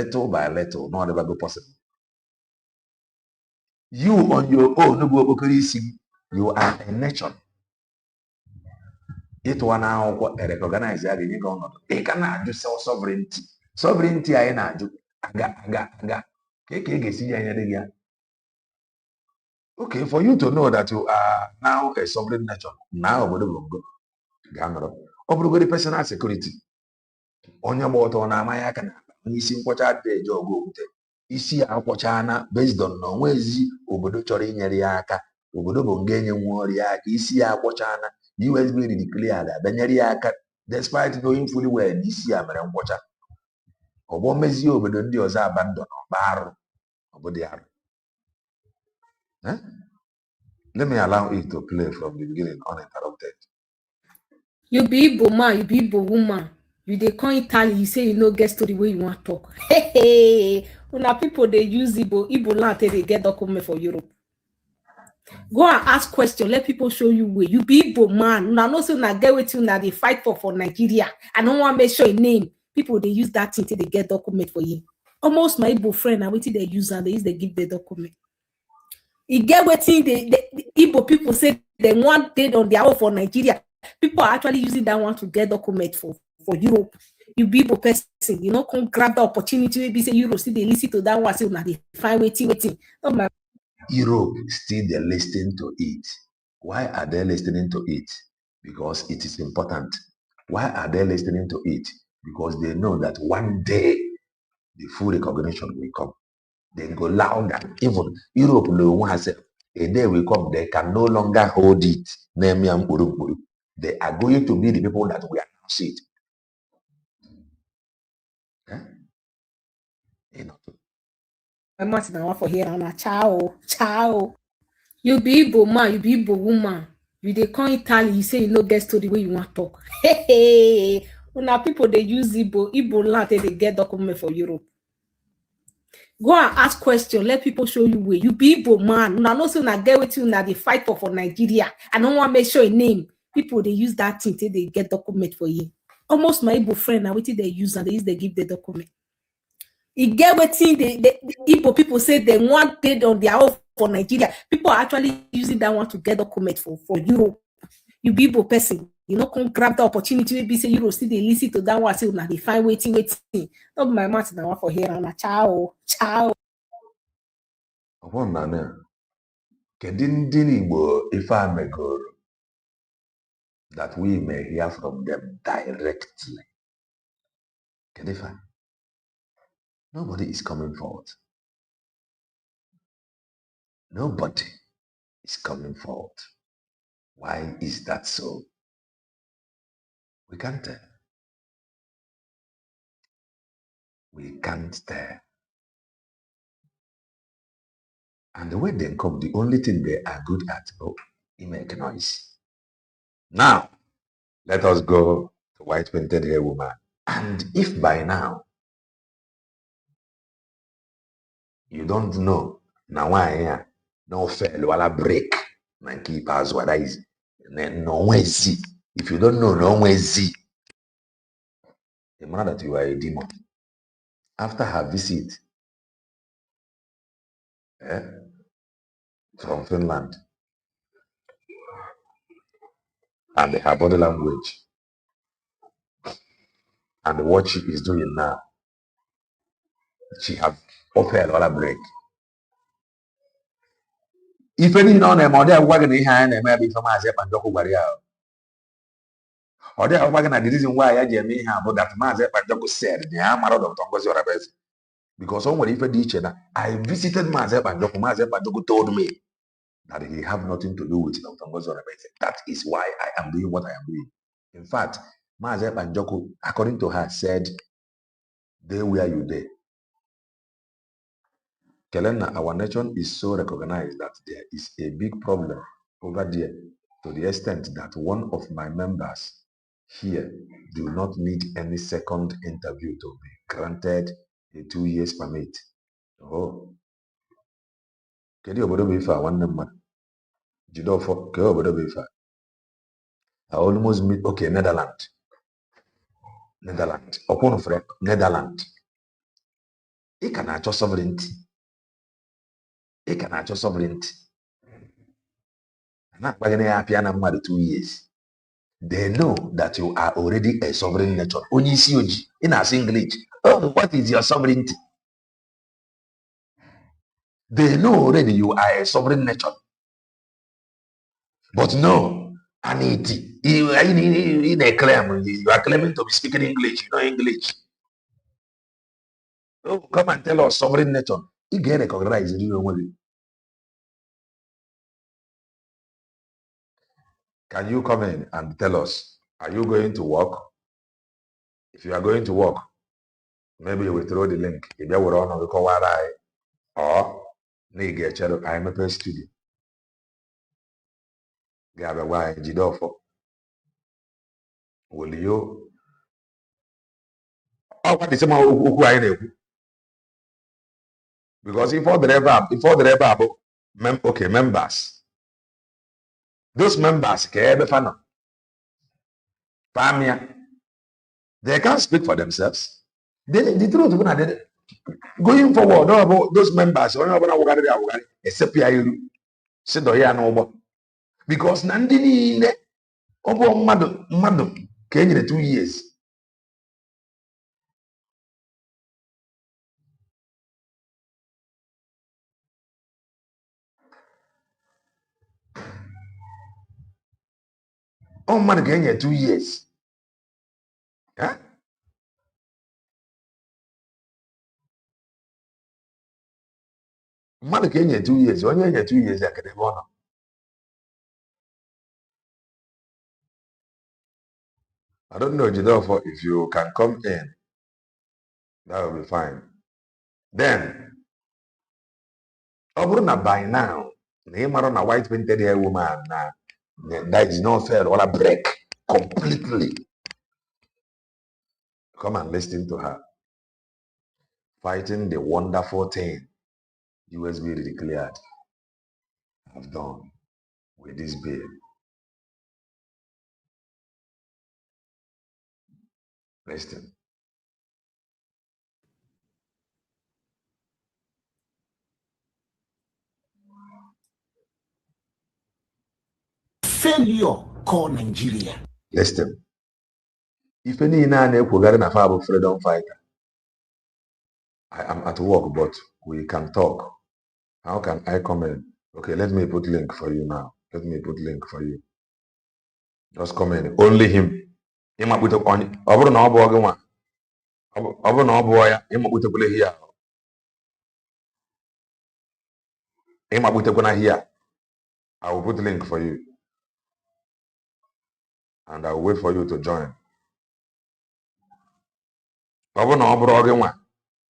ọ dịbago possible. You on your own bụ okpokoro isi you are a nation. Ịtụwa na akwụkwọ recognize ya ga-enye gị ọnọdụ ị ka na-ajụ sovereignty anyị na-ajụ aga ka ị ga-esi ya nyere gị ya. Okay, for you to know that you are now a sovereign nation na obodo bụ ngo ga-anọrọ ọ bụrụgodi personal security onye gba ọtọ na-ama ya aka na onye isi nkwọcha adịghị eje ọgụ okwute isi ya akwọchana based on na onwezi obodo chọrọ inyere ya aka obodo bụ nga enye nwa ọrịa aka isi ya akwọchana USB declare ga-abịanyere ya aka despite knowing fully well na isi ya mere nkwọcha ọgbọ mezie obodo ndị ọzọ abandon ọgba arụ obodo arụ. Let me allow it to play from the beginning uninterrupted. You be Igbo man, you be Igbo woman. You dey come Italy, you say you no get story wey you wan talk. Hey, una people dey use Igbo land till they get document for Europe. Go and ask question, let people show you way. You be Igbo man. Una know say una get wetin una dey fight for Nigeria. I no wan make sure your name. People dey use that thing till they get document for you. Almost my Igbo friend, na wetin they use and they use they give the document. E get wetin the Igbo people say they want dead on their own for Nigeria. People are actually using that one to get document for Europe. You be Igbo person, you know, come grab the opportunity. Maybe say Europe still they listen to that one. Say now they find waiting. Oh my. Europe still they're listening to it. Why are they listening to it? Because it is important. Why are they listening to it? Because they know that one day the full recognition will come. They go louder. Even Europe no one has a day will come, they can no longer hold it. They are going to be the people that we announce it. I must now for here and ciao. You be Igbo man, you be Igbo woman. You dey come Italy, you say you no get story wey you wan talk. Hey, una people dey use Igbo land till they get document for Europe. Go and ask question, let people show you way. You be Igbo man. Una know say una get wetin una dey fight for Nigeria. I no wan make sure your name. People they use that thing till they get document for you. Almost my Igbo friend, now wetin they use and they use they give the document. E get wetin the Igbo people say they want dead on their own for Nigeria. People are actually using that one to get document for Europe. You be Igbo person, you know, come grab the opportunity. Maybe say Europe still they listen to that one. Say now they find waiting. Not my mouth now for here and ciao. That we may hear from them directly. Kedifa. Nobody is coming forward. Nobody is coming forward. Why is that so? We can't tell. We can't tell. And the way they come, the only thing they are good at, they make noise. Now, let us go to white painted hair woman. And if by now you don't know, now why no fail wala break, na keep as what is no way see. If you don't know, no way see. The man that you are a demon. After her visit, from Finland. And her body language and what she is doing now, she have offered all a break. If any on a model wagon in hand and maybe from Mazep and Joko Waria. Or there wagon, the reason why I jammy about that Mazep and Joko said, the Amaro of Tongos or because someone if a teacher, I visited Mazep and Joko told me that he have nothing to do with Tongos or that is why I am doing what I am doing. In fact, Mazep and Joko, according to her, said, they were you there. Kelena, our nation is so recognized that there is a big problem over there to the extent that one of my members here do not need any second interview to be granted a 2 years permit. Oh, kedu obodo bụ ife a nwanne mmadụ? Jide ọfọ, ke obodo bụ ife a? I almost meet, okay, Netherlands. Ọkwụnụ fere Netherlands. Ị ka na-achọ sovereignty. Ị ka na-achọ sovereignty. Na-akpagana ya apịa na mmadụ 2 years. They know that you are already a sovereign nation. Onye isi oji, ị na-asụ English. Oh, what is your sovereignty? They know already you are a sovereign nation. But no, Aniti, you are claiming to be speaking English, you know English. Oh, come and tell us sovereign nation. You get recognized. Can you come in and tell us, are you going to work? If you are going to work, maybe you will throw the link. If you were on, or I am a studio. Gaba why Jidofo. Will you? Oh, what is some who I know? Because before the okay, members. Those members, they can't speak for themselves. The truth is going forward, no about those members, except sit down no because Nandini Obo Madam came in 2 years. Oh man came in 2 years. Huh? Man came in 2 years. Only in 2 years I can go. I don't know, Jidofo, if you can come in, that will be fine. Then, by now, a white painted hair woman, that is not fair, or a break completely. Come and listen to her. Fighting the wonderful thing USB declared have done with this bill. Listen. Failure call Nigeria. Listen. If any na freedom fighter, I am at work, but we can talk. How can I come in? Okay, let me put link for you now. Let me put link for you. Just come in. Only him. Here. I will put link for you. And I will wait for you to join.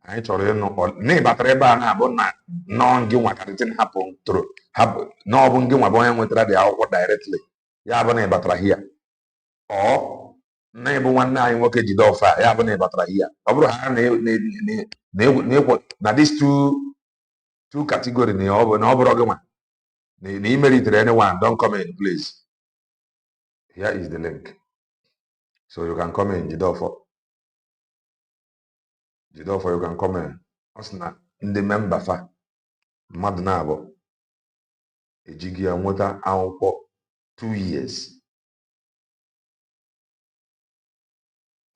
Anyị chọrọ ịnụ na ịbatara ebe a na-abụ na nọọ ngị nwa ka dịtịn hapụ toro hapụ na ọ bụ ngị nwa bụ onye nwetara dị akwụkwọ directly ya bụ na ịbatara hia ọ na ịbụ nwanne anyị nwoke jide ọfa ya bụ na ịbatara hia ọ bụrụ ha na-ekwo na these two category na ọ bụrụ gị nwa na imeritere anyone don't come in please. Here is the link so you can come in jide ọfọ. Jidofo, you can come in. Osna, in the member fa. Mmadụ na-abụ ejighị ya nweta akwụkwọ 2 years.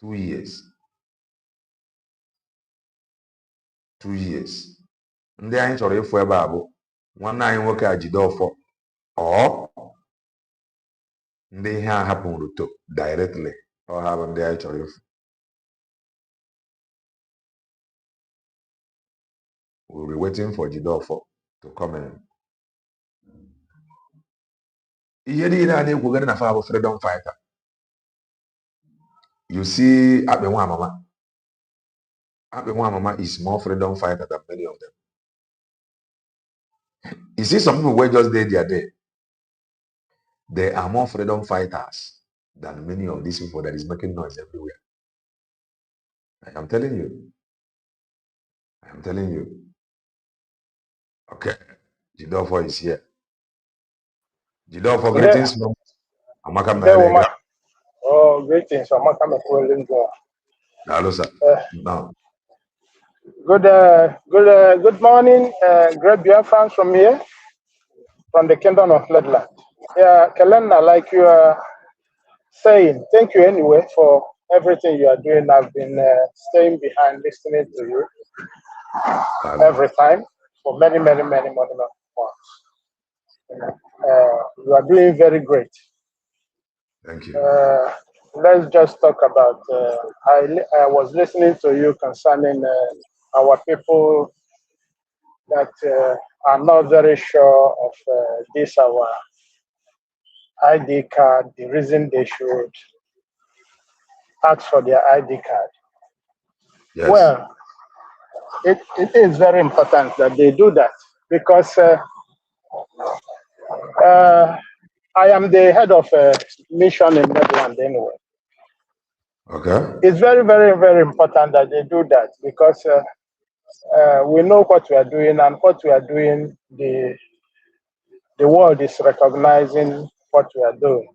2 years. 2 years. Ndị anyị chọrọ ịfụ ebe a bụ nwanne anyị nwoke a Jideofor ọ ndị ihe a hapụrụ to directly ọ ha bụ ndị anyị chọrọ ịfụ. We'll be waiting for Jideofor to come in. Ihe niile a na-ekwugara na fa bụ freedom fighter. You see Akpe Nwamama. Akpe Nwamama is more freedom fighter than many of them. You see some people were just there their day. They are more freedom fighters than many of these people that is making noise everywhere. I am telling you. I am telling you. Okay. Jideofor is here. Jideofor, greetings from Amaka Malega. Oh, greetings. Amaka Malega. Hello, sir. No. Good morning, great Biafrans from here, from the Kingdom of Netherlands. Yeah, Kelena, like you are saying, thank you anyway for everything you are doing. I've been staying behind, listening to you every time for many months. You are doing very great. Thank you. Let's just talk about, I was listening to you concerning our people that are not very sure of this, our ID card, the reason they should ask for their ID card. Yes. Well, it is very important that they do that because I am the head of a mission in Netherlands anyway. Okay. It's very important that they do that because we know what we are doing, and what we are doing, the world is recognizing what we are doing.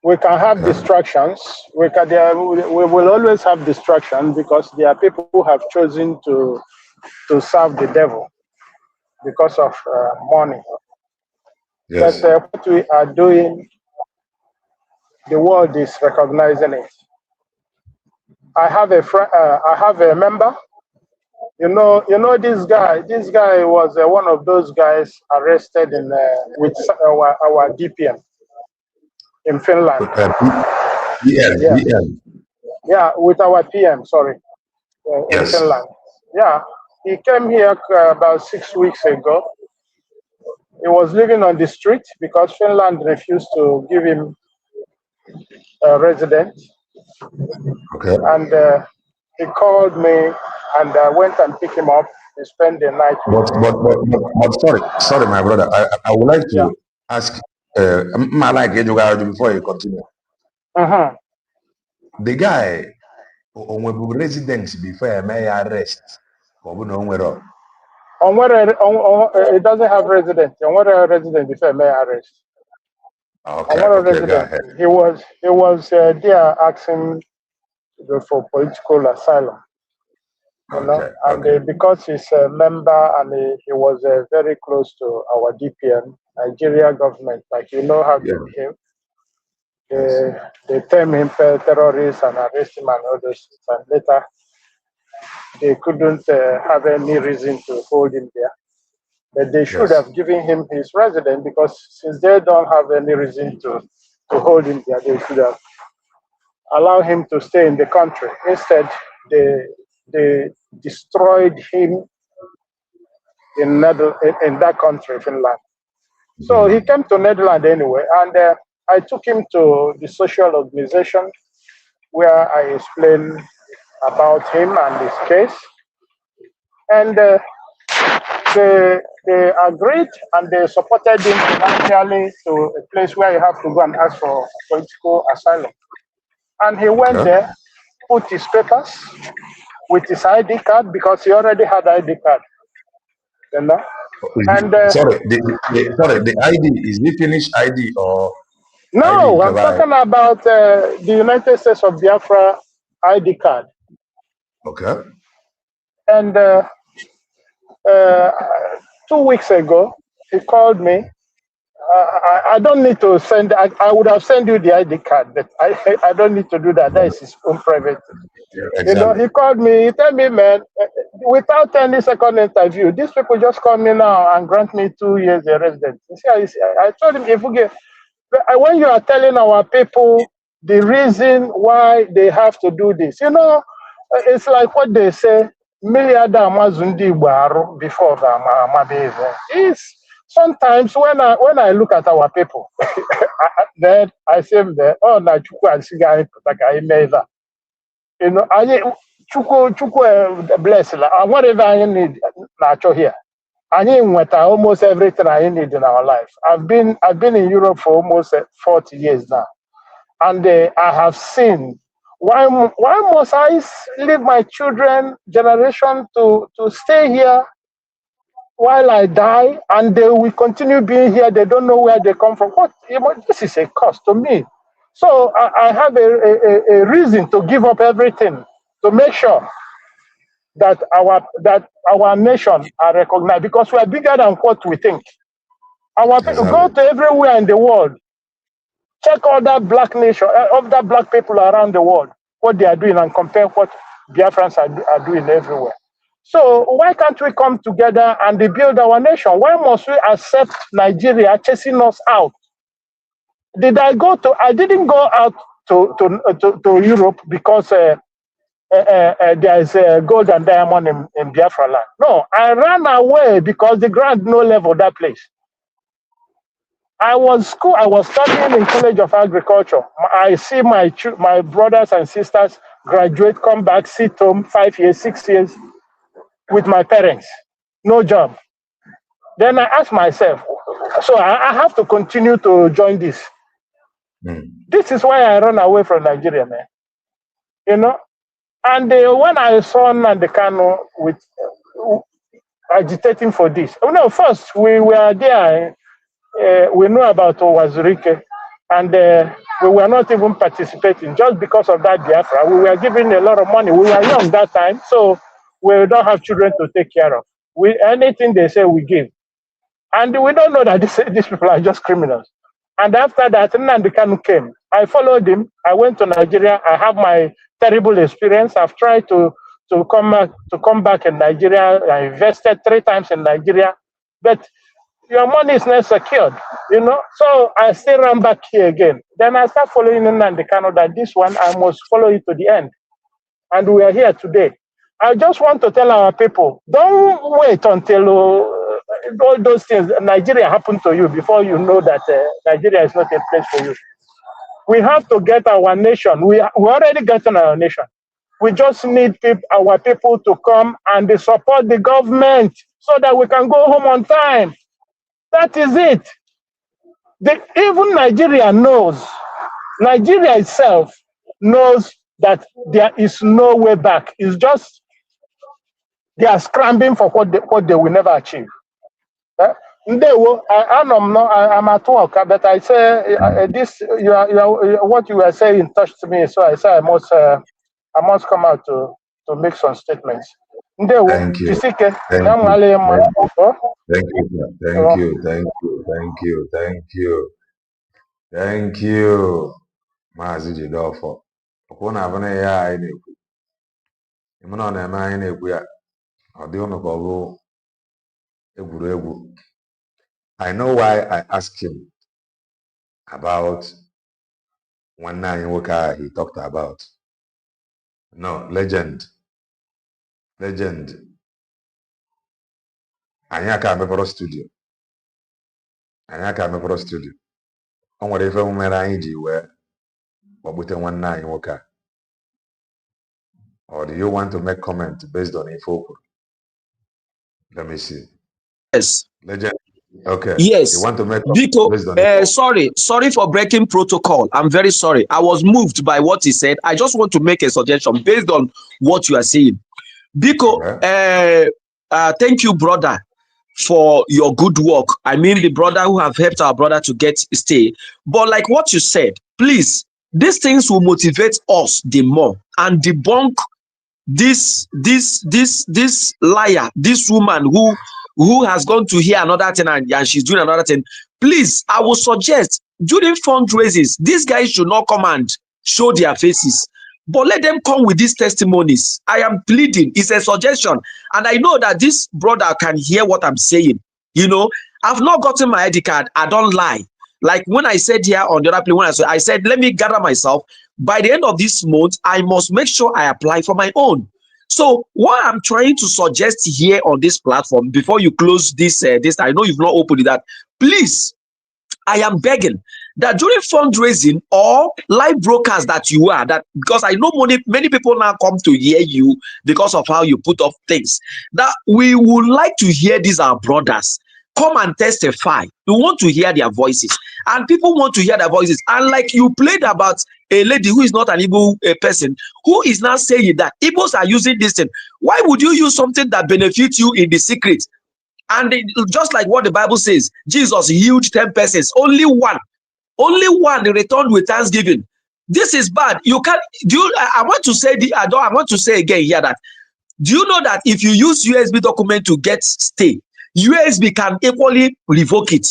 We can have distractions. We will always have distractions because there are people who have chosen to serve the devil because of money. Yes. But what we are doing, the world is recognizing it. I have a friend. I have a member. You know this guy. This guy was one of those guys arrested in with our DPM in Finland. Yeah, with our PM. Sorry, in Finland. Yeah, he came here about 6 weeks ago. He was living on the street because Finland refused to give him a residence. Okay. And he called me, and I went and picked him up. He spent the night with me. But sorry, my brother. I would like to ask, before you continue. The guy, on residence before may arrest, it doesn't have residence. On what residence before may arrest? Okay, on what okay, residence? go ahead. He was there asking for political asylum. You know? And because he's a member and he was very close to our DPM, Nigeria government, like you know how they behave. They term him terrorist and arrest him and all those things. And later, they couldn't have any reason to hold him there. But they should have given him his residence because since they don't have any reason to hold him there, they should have allowed him to stay in the country. Instead, they destroyed him in that country, Finland. So he came to Netherlands anyway, and I took him to the social organization where I explained about him and his case. And they agreed and they supported him financially to a place where you have to go and ask for political asylum. And he went there, put his papers with his ID card because he already had ID card. You know? And sorry, the ID, is it Finnish ID or? No, I'm talking about the United States of Biafra ID card. Okay. And 2 weeks ago, He called me. I don't need to send. I would have sent you the ID card, but I don't need to do that. That is his own private. Exactly. He called me. He told me, man, without any second interview, these people just call me now and grant me 2 years a residence. You see, I told him, if we get, when you are telling our people the reason why they have to do this, it's like what they say, before the is sometimes when I look at our people, then I say, oh, na chukwu asiga anyị pụta anyị chukwu bless and whatever I need na here. Anyị nweta almost everything I need in our life. I've been in Europe for almost 40 years now, and I have seen why must I leave my children generation to stay here while I die, and they will continue being here. They don't know where they come from. This is a cost to me. So I have a reason to give up everything to make sure that our nation are recognized, because we are bigger than what we think. Our people go to everywhere in the world, check all that black nation, other black people around the world, what they are doing, and compare what Biafrans are doing everywhere. So why can't we come together and rebuild our nation? Why must we accept Nigeria chasing us out? I didn't go out to Europe because there is gold and diamond in Biafra land. No, I ran away because the ground no level that place. I was studying in College of Agriculture. I see my brothers and sisters graduate, come back, sit home 5 years, 6 years with my parents, no job. Then I asked myself, so I have to continue to join this. This is why I run away from Nigeria, man. And when I saw Nnamdi Kanu with agitating for this, first we were there. We knew about Wazirike, and we were not even participating just because of that Biafra. We were giving a lot of money. We were young that time, so we don't have children to take care of. Anything they say, we give. And we don't know that these people are just criminals. And after that, Nnamdi Kanu came. I followed him. I went to Nigeria. I have my terrible experience. I've tried to come back in Nigeria. I invested 3 times in Nigeria, but your money is not secured, So I still ran back here again. Then I start following Nnamdi Kanu that this one I must follow it to the end. And we are here today. I just want to tell our people, don't wait until all those things, Nigeria, happen to you before you know that Nigeria is not a place for you. We have to get our nation. We already gotten our nation. We just need our people to come and support the government so that we can go home on time. That is it. Even Nigeria knows. Nigeria itself knows that there is no way back. It's just they are scrambling for what they will never achieve. I'm at work, but I say this. What you were saying touched me, so I say I must come out to make some statements. Thank you. Thank you. Thank you. Maazị Jideofor. Okwu na-abụ na ya anyị na-ekwu. Ịmụ na ọ na-eme anyị na-ekwu ya. Ọ dị ụnụ ka ọ bụ egwuregwu. I know why I asked him about one nwoke he talked about. No, legend. Anyị aka mepere studio. O nwere ife mere anyị ji wee kpọgbute nwanne anyị nwoke a. Or do you want to make comment based on info? Let me see. Yes. Legend. Okay. Yes. You want to make comment based on info? Sorry for breaking protocol. I'm very sorry. I was moved by what he said. I just want to make a suggestion based on what you are saying. Biko, thank you, brother, for your good work. I mean, the brother who have helped our brother to stay. But like what you said, please, these things will motivate us the more and debunk this liar, this woman who has gone to hear another thing and she's doing another thing. Please, I would suggest during fundraisers, these guys should not come and show their faces, but let them come with these testimonies. I am pleading. It's a suggestion. And I know that this brother can hear what I'm saying. You know, I've not gotten my ID card. I don't lie. Like when I said here on the other plane, when I said, let me gather myself. By the end of this month, I must make sure I apply for my own. So what I'm trying to suggest here on this platform, before you close this, I know you've not opened it, that please, I am begging that during fundraising or live broadcast that you are, that because I know many people now come to hear you because of how you put up things, that we would like to hear these our brothers come and testify. We want to hear their voices, and people want to hear their voices. And like you played about a lady who is not an Igbo person, who is now saying that Igbos are using this thing. Why would you use something that benefits you in the secret? And just like what the Bible says, Jesus healed 10 persons, only one returned with thanksgiving. This is bad. You can't do. I want to say I want to say again here that, do you know that if you use USB document to get stay, USB can equally revoke it.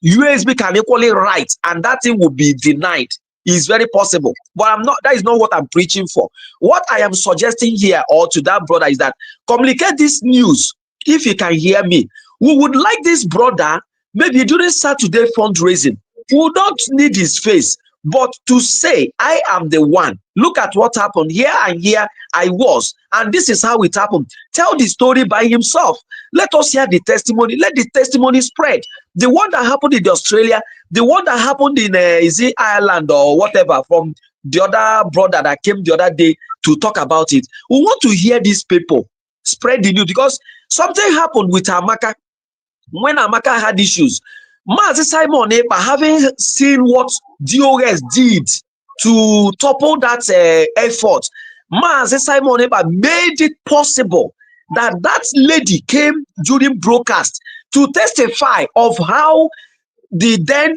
USB can equally write, and that thing will be denied. It's very possible. But that is not what I'm preaching for. What I am suggesting here, or to that brother, is that communicate this news. If you can hear me, we would like this brother, maybe during Saturday fundraising, we would not need his face, but to say, I am the one. Look at what happened here, and here I was, and this is how it happened. Tell the story by himself. Let us hear the testimony. Let the testimony spread. The one that happened in Australia, the one that happened in is it Ireland or whatever, from the other brother that came the other day to talk about it. We want to hear these people spread the news, because something happened with Amaka. When Amaka had issues, Mazi Simon Ekpa, having seen what DOS did to topple that effort, Mazi Simon Ekpa made it possible that lady came during broadcast to testify of how the then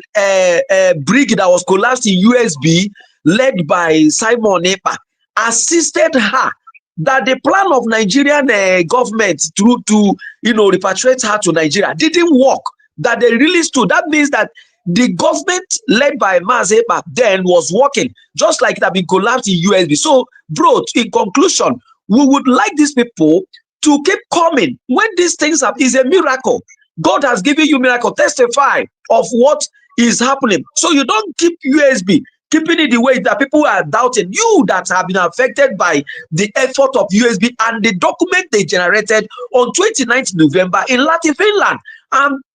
brig that was collapsed in USB, led by Simon Ekpa, assisted her, that the plan of Nigerian government to repatriate her to Nigeria didn't work, that they released to. That means that the government led by Mazi Ekpa then was working, just like it had been collapsed in USB. So, bro, in conclusion, we would like these people to keep coming when these things happen. It's a miracle. God has given you miracle. Testify of what is happening. So you don't keep USB, keeping it the way that people are doubting. You that have been affected by the effort of USB and the document they generated on 29th November in Latin Finland.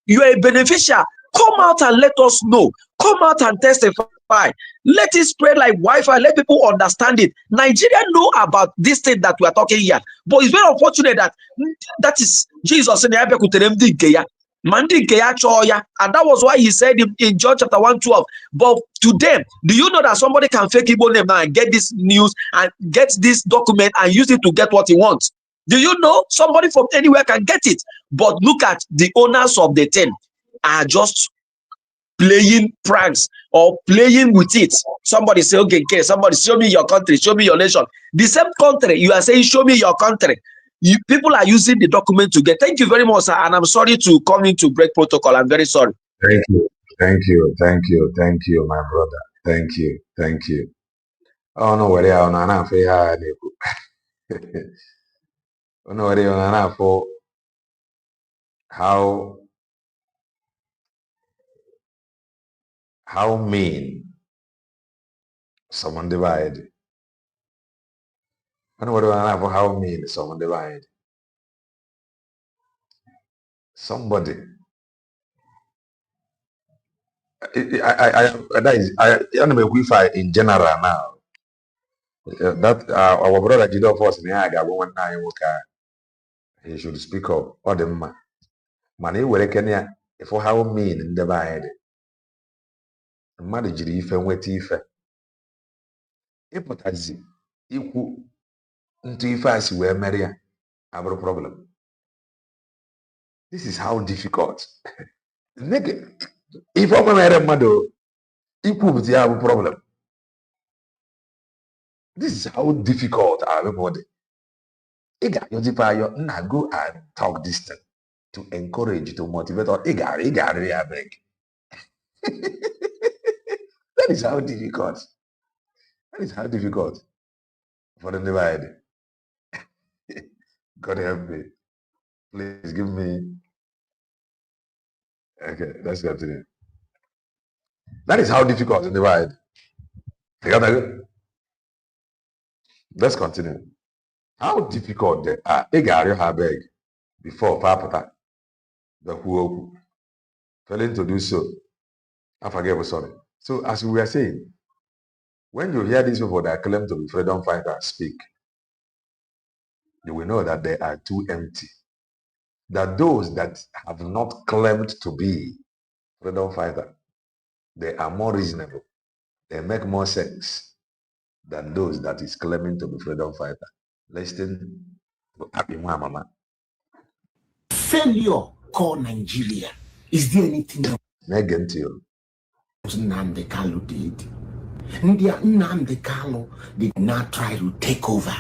You are a beneficiary. Come out and let us know. Come out and testify. Let it spread like Wi-Fi. Let people understand it. Nigeria know about this thing that we are talking here. But it's very unfortunate that is Jesus in the and that was why he said in John chapter 1:12. But to them, do you know that somebody can fake Igbo name now and get this news and get this document and use it to get what he wants? Do you know somebody from anywhere can get it? But look at the owners of the thing are just playing pranks or playing with it. Somebody say, okay, somebody show me your country, show me your nation. The same country, you are saying, show me your country. People are using the document to get. Thank you very much, sir. And I'm sorry to come in to break protocol. I'm very sorry. Thank you, my brother. Thank you. Oh no, where are you now? Oh no, where are you now? For how mean someone divided. I know what I have for how mean someone divided. Somebody. I know Wi-Fi in general now. That our brother did of us in Yaga one time he should speak up. Or the man. Money will Kenya for how mean in divided. Mmadụ jiri ife nweta ife ịpụtazi ikwu ntụ ife a si wee mere ya abụrụ problem. This is how difficult. Ife ọma mere mmadụ ikwupụta ya bụ problem. This is how difficult our people dị. Ị ga-ayọzife ayọ nna go and talk this thing to encourage, to motivate, or I beg. That is how difficult. That is how difficult for the divide. God help me. Please give me. Okay, let's continue. That is how difficult the divide. Let's continue. How difficult they are. Beg before Papa the who failing to do so. I forget was sorry. So as we were saying, when you hear these people that claim to be freedom fighters speak, you will know that they are too empty. That those that have not claimed to be freedom fighter, they are more reasonable. They make more sense than those that is claiming to be freedom fighter. Listen to Happy Mama. Failure call Nigeria. Is there anything else Megan to you. Nnamdi Kanu did? Nnamdi Kanu did not try to take over.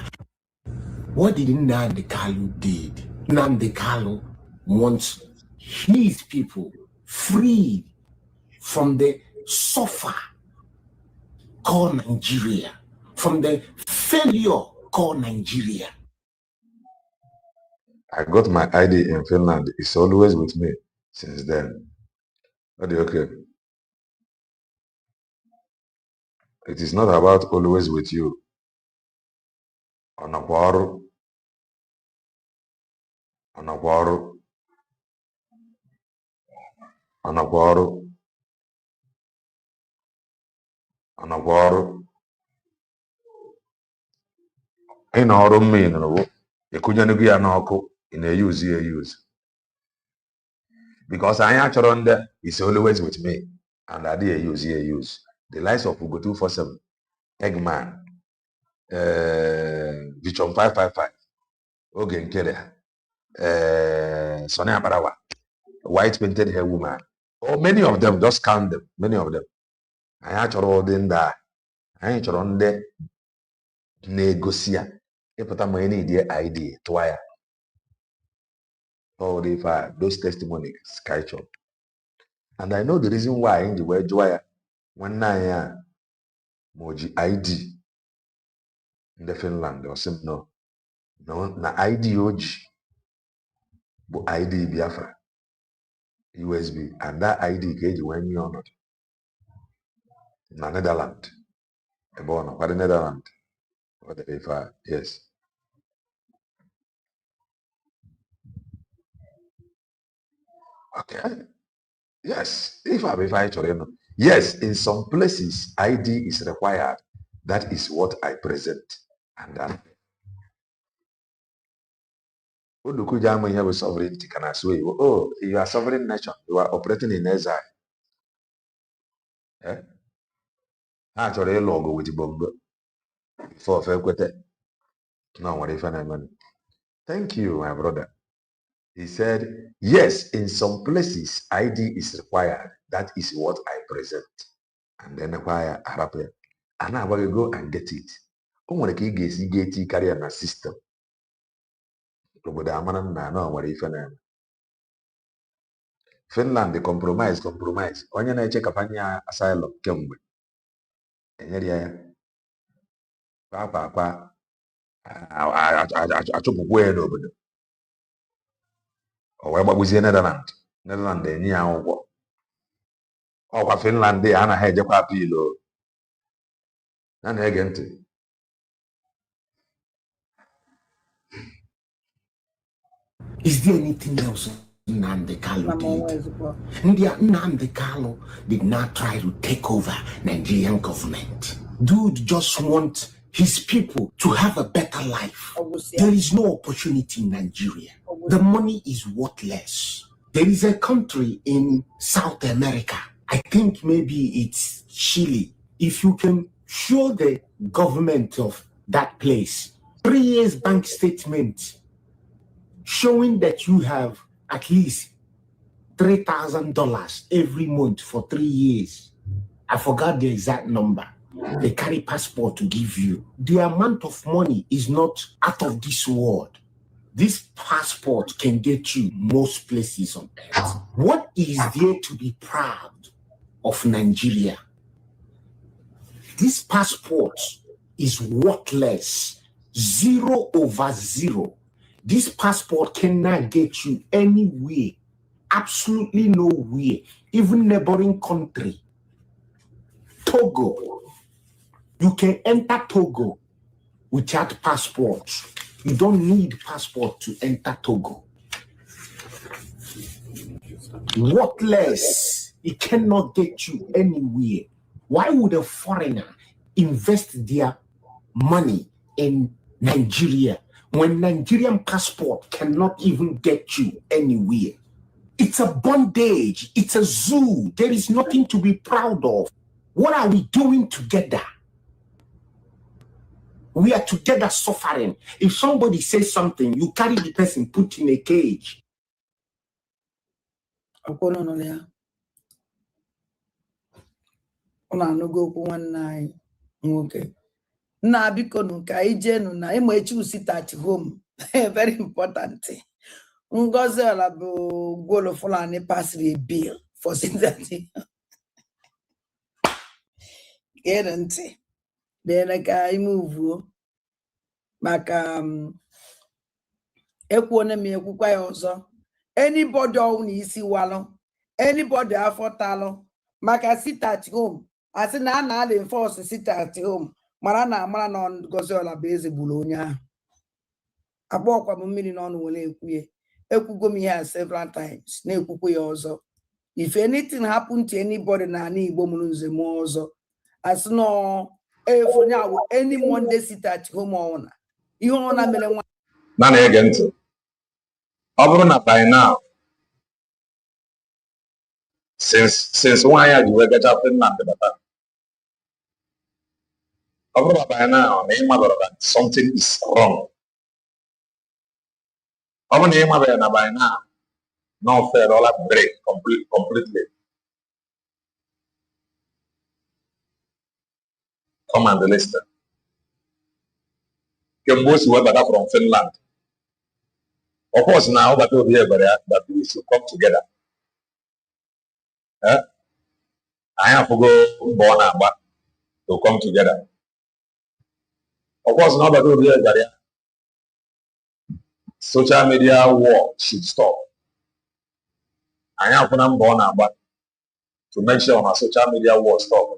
What did Nnamdi Kanu did? Nnamdi Kanu wants his people freed from the suffer called Nigeria, from the failure called Nigeria. I got my ID in Finland. It's always with me since then. Okay. It is not about always with you. Onakwaru. Onakwaru. Onakwaru. Onakwaru. Ị na ọrụ mma ị nụrụ ịkụnyenugo ya n'ọkụ ị na-eyuzi use because anyị achọrọ ndị is always with me and adịghị use the likes of Ugo 247 Eggman Vichon 555 Oge Nkere Sonny Abarawa white painted hair woman or many of them, just count them, many of them. Anyị achọrọ ụdị ndị a anyị chọrọ ndị na-egosi ya ịpụta ma ị na-edi ID tụwa ya all the fire those testimonies ka and I know the reason why anyị ji wee jụọ ya nwanne anyị a ma o ji ID ndị Finland ọ sị m no na ID o ji bụ ID Biafra USB and that ID ka eji wee nye ọnọdụ na Netherlands ebe ọ nọkwa Netherlands yes. Okay. Yes. If I yes, in some places ID is required. That is what I present. And then Udukujama here with sovereignty can I swear you? Oh, you are sovereign nation. You are operating in exile. Eh? Actually, logo with the bomb for Fekwete. No, what if I'm Thank you, my brother. He said, yes, in some places, ID is required. That is what I present. And then acquire Arab. And now we go and get it. Only get it, carry a system. Finland, the compromise. Onye na-eche kapanya asylum kemgbe. Enyere ya. Kwa. Achụpụkwa ya n'obodo. O wee gbagbuzie Netherlands enye ya ụgwọ ọkwa Finland anaghị ejekwa apil o ya na-ege ntị Is there anything else Nnamdi Kanu did? Nnamdi Kanu did not try to take over Nigerian government. Dude just want his people to have a better life. There is no opportunity in Nigeria. The money is worthless. There is a country in South America. I think maybe it's Chile. If you can show the government of that place 3 years bank statement showing that you have at least $3,000 every month for 3 years. I forgot the exact number. They carry passport to give you. The amount of money is not out of this world. This passport can get you most places on earth. What is there to be proud of Nigeria? This passport is worthless. 0 over 0. This passport cannot get you anywhere. Absolutely nowhere. Even neighboring country. Togo. You can enter Togo without passport. You don't need passport to enter Togo. Worthless. It cannot get you anywhere. Why would a foreigner invest their money in Nigeria when Nigerian passport cannot even get you anywhere? It's a bondage. It's a zoo. There is nothing to be proud of. What are we doing together? We are together suffering. If somebody says something, you carry the person, put in a cage. Na biko nu ka ijenu na imechi sit at home. Very important. Ngozi ala bu Golo Fulani passed a bill for sit-at-home. Guarantee. Then ka move maka ekwone mi ekwukwa ya ọzọ. Anybody on isi walo, anybody afọtalo maka sit at home. Asi na na dey enforce sit at home. Mara na Ngozi ala bụ eze gburu onye ahụ. Agbọkwa m mmiri n'ọnụ wele ekwuye. Ekwugo m ihe several times. Na ekwukwe ya ọzọ. If anything happen to anybody na ani Igbo mụrụ nze m ọzọ, as no for now any Monday sit at home on. Ihe ọ na mere nwa. Na na-ege ntị. Ọ bụrụ na by now since nwaanyị a ji wee gacha Finland bata. Ọ bụrụ na by now na ị mabara that something is wrong. Ọ bụrụ na ị mabara na by now no fair all that break completely. Come and listen. Kemgbe o si wee bata from Finland. Of course now that will be that we should come together. I have to go born back to come together. Of course now that will be social media war should stop. I have to go born back to make sure my social media war stop.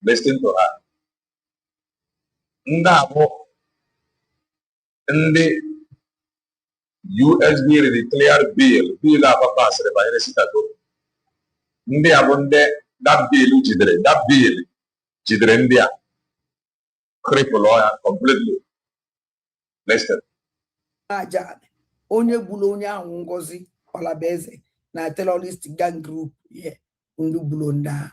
Listen to her. Ndị USB declare bill afọ pasịrị banyere sit-at-home. Ndị a bụ ndị that bill jidere ndị a cripple ya completely. Listen. Onye gburu onye ahụ Ngozi Olabeze na terrorist gang group here ndị gburu ndị ahụ.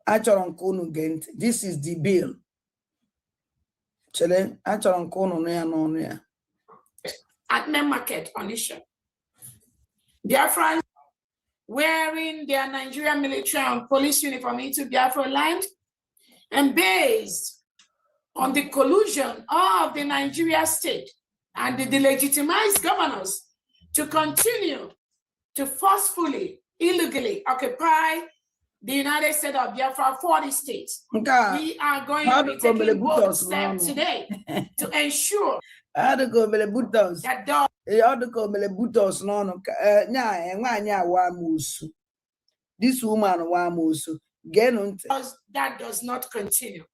Achọrọ nke unu gee ntị. This is the bill. Chele, achọrọ nke unu nụ ya n'ọnụ ya. At main market on Isha. Biafrans wearing their Nigerian military and police uniform into Biafra land, and based on the collusion of the Nigeria state and the delegitimized governors to continue to forcefully, illegally occupy the United States of Biafra 40 states. Okay. We are going to be taking bold steps today to ensure that this woman that does not continue.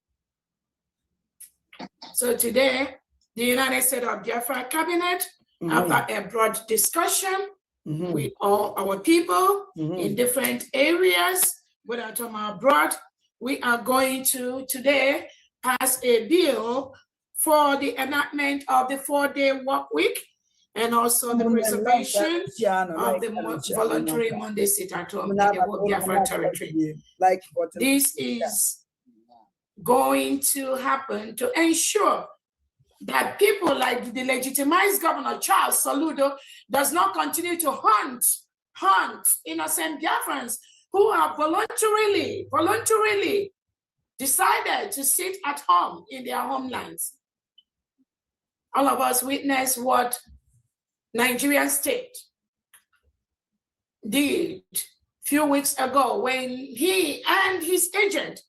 So today, the United States of Biafra cabinet, after a broad discussion with all our people in different areas, but at home abroad, we are going to today pass a bill for the enactment of the 4-day work week and also the preservation of the voluntary Monday sit-at-home in the Biafra territory. This is going to happen to ensure that people like the legitimized governor Charles Soludo does not continue to hunt innocent Biafrans who are voluntarily decided to sit at home in their homelands. All of us witnessed what Nigerian state did a few weeks ago when he and his agent,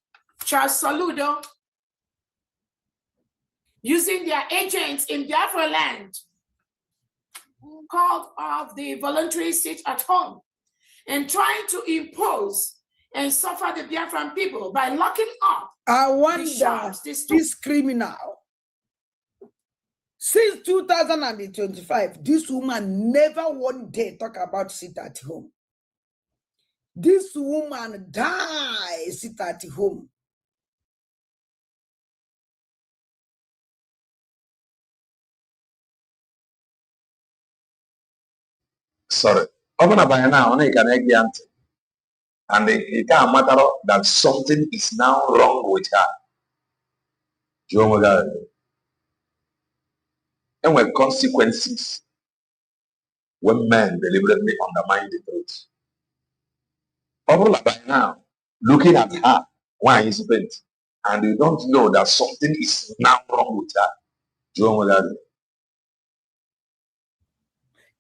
Charles Soludo, using their agents in Biafra land, called off the voluntary sit at home and trying to impose and suffer the Biafran people by locking up. I wonder this criminal. Since 2025, this woman never one day talk about sit at home. This woman died sit at home. Sorry. Open up by now, you can egg and it can't matter that something is now wrong with her. And when consequences when men deliberately undermine the truth. Open up by now, looking at her, why is spent, and you don't know that something is now wrong with her.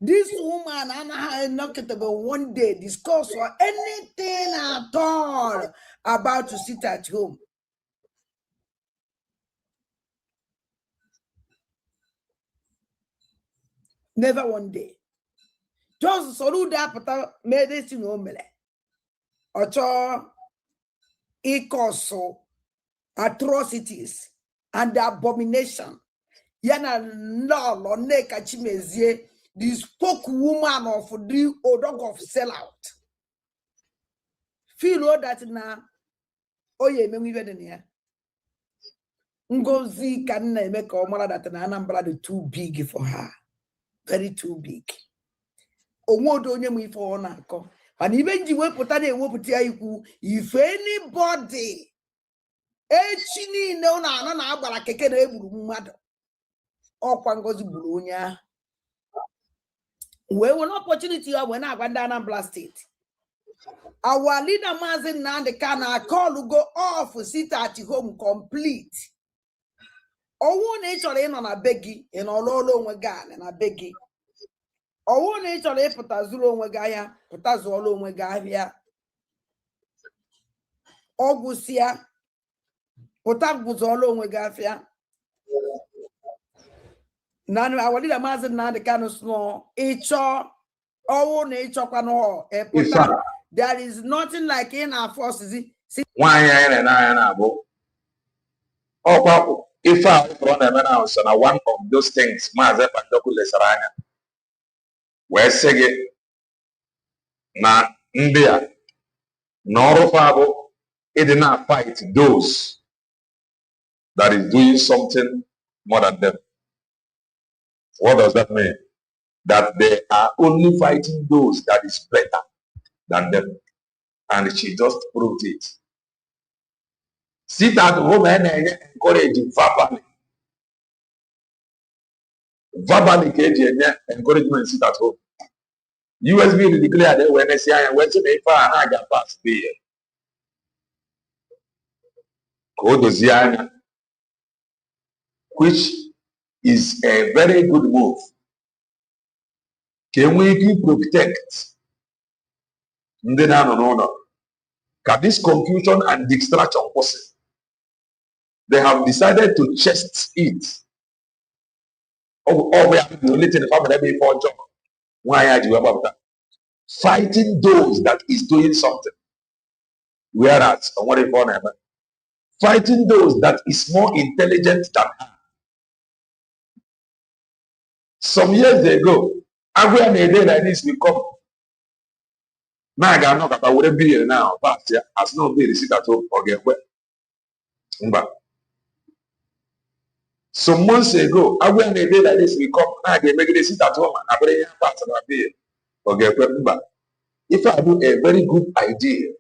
This woman and I not about one day discuss or anything at all about to sit at home. Never one day. Just so that medicine omele. Ocho ikoso atrocities and the abomination. Yana no neka chimezie. The spoke woman of the dog of sellout. Feel all that now. Oh, yeah, me we've been here. Ngozi can make a mother that an Anambra too big for her. Very too big. Oh, what don't you for Onako? And even you will put that if anybody, chini no na but I can't mother. Or Pangozi Bulunya. We will opportunity when I went down and blasted. Our leader Mazin Nandekana call to go off sit at home complete. Oh, nature in on a beggy and all over gun and a beggy. Oh, nature put a Zulu Wagaya, put us all over Gavia. Augusia, put up was all over Gavia. None our leader Mazin Nandekano snow, oh, nature can all. There is nothing like in our forces. Why and I oh, if I from them house and one of those things, Mazep and Dokule Sarana, where Sege na India, Noro Fabo, it did not fight those that is doing something more than them. What does that mean? That they are only fighting those that is better than them. And she just proved it. Sit at home and encourage verbally. Verbally, encouragement sit at home. USB declared that when SCI and Western Afa and Aga pass there. Kodoziana, which is a very good move. Can we protect? No. Can this confusion and distraction possible? They have decided to chest it. Oh, we have to only the family before job. Why are you about that? Fighting those that is doing something. Whereas, what if one fighting those that is more intelligent than her. Some years ago, every day like this will come. Now I got knock about wouldn't be here now, but as no be receipt at home or get wet. Some months ago, every day like this will come. Now I can make it sit at home and I bring parts of my beer or get wet. If I do a very good idea,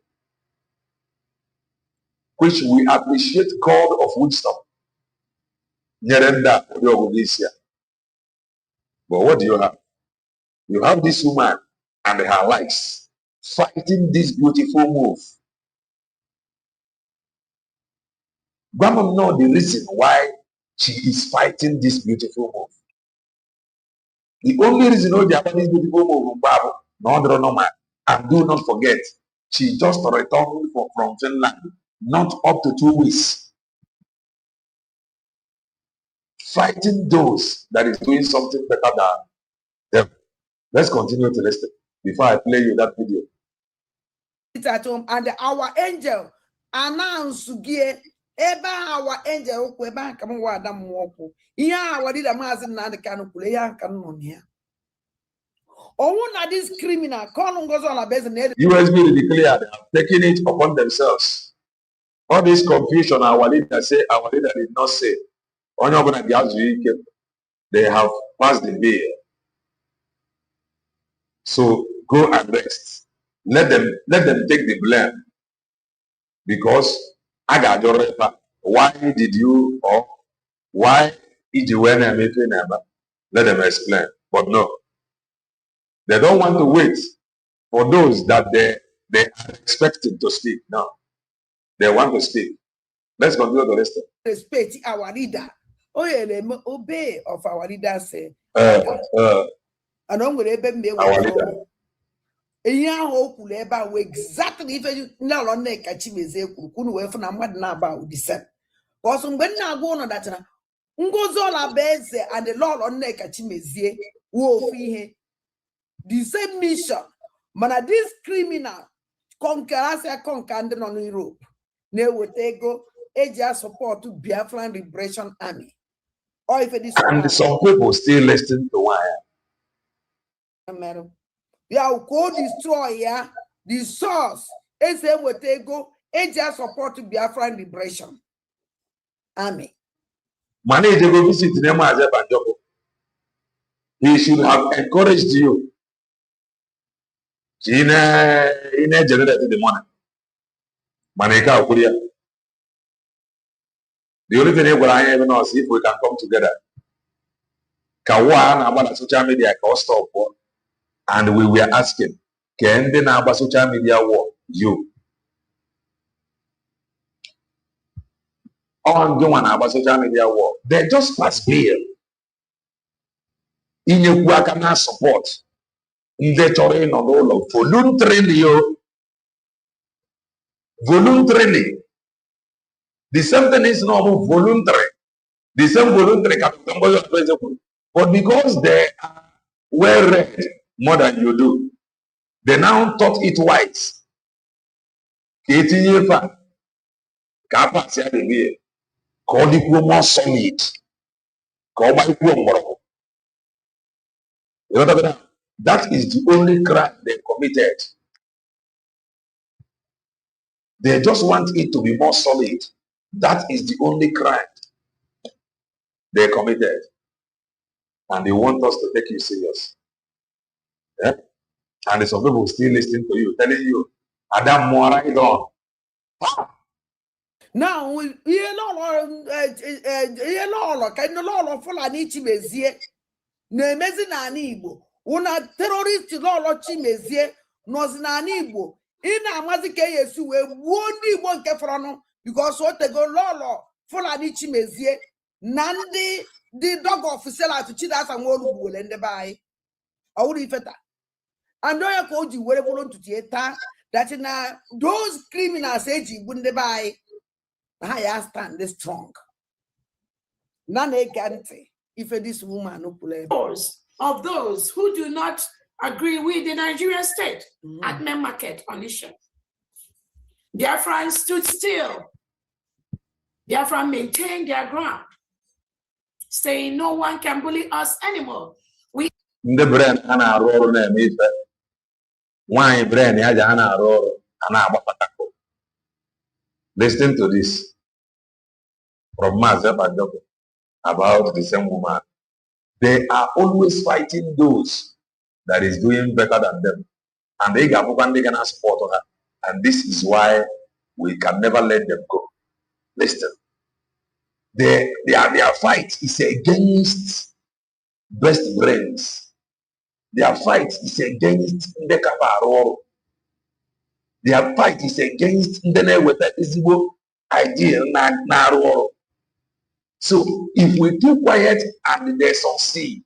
which we appreciate God of wisdom, Nyerenda, but what do you have? You have this woman and her likes fighting this beautiful move. Grandma know the reason why she is fighting this beautiful move. The only reason why they are this beautiful move, no, and do not forget, she just returned from Finland, not up to 2 weeks. Fighting those that is doing something better than them. Let's continue to listen before I play you that video. It's at home, and our angel announced gear. Eba our angel, Quebec, come on, Adam Woko. Yeah, what did a mazen and the canopula canon here? Oh, not this criminal. Column goes on a base and USB declared they have taken it upon themselves. All this confusion, our leader did not say. They have passed the bill. So go and rest. Let them take the blame. Because I got your refer. Why did you or why did you when I'm making number? Let them explain. But no. They don't want to wait for those that they are expected to speak. No. They want to speak. Let's continue to listen. Respect our leader. Oh, yeah, obey of our leader say. And on with our leader. Exactly if you know on neck at Chimese, couldn't wait for na about the same. Because when I go on that, Ngozola Beze and the Lord on neck at Chimese will fee the same mission. Mana this criminal conquer on Europe. Ne would they go Asia support to Biafran Liberation Army. Or if it is and some people still listen to why. Madam. Yeah, go destroy the source. Ese would they go Asia support to Biafran Liberation Army. Money they go visit them as a banjoko. He should have encouraged you. In a generated the money. Maneka Okuria. The only thing I even know is if we can come together. Kawan about social media can stop, and we were asking, can they now about social media war? You. On the one about social media war. They just pass bill. In your work support. In the terrain on all of voluntarily. The same thing is normal voluntary. The same voluntary can but because they are well read more than you do, they now taught it wise. More solid. That is the only crime they committed. They just want it to be more solid. That is the only crime they committed. And they want us to take you serious. Yeah? And some people still listening to you, telling you, Adam Moara is on. Now, you know, kind of law for an Ichimezie, Nemezin una terrorist law Chimezie, Nozinanibo, in Amazike Yesu, won't one Kefrano, because what they go law for an Ichimezie, Nandi, the dog officer to Chidas and one who will end the by. I would if that. And I told you were able to theater that in those criminals age wouldn't buy. I stand this strong. None guarantee if this woman no of those who do not agree with the Nigerian state at main market on issue. Biafran stood still. Biafran maintained their ground, saying no one can bully us anymore. We the brand ana roro na me fe. Why brand ya ana roro ana abapatako. Listen to this from Mazep about the same woman. They are always fighting those that is doing better than them. And they gonna support her. And this is why we can never let them go. Listen. Their fight is against best brains. Their fight is against the Kaparo. Their fight is against the Izibo. idea na. So if we keep quiet and they succeed,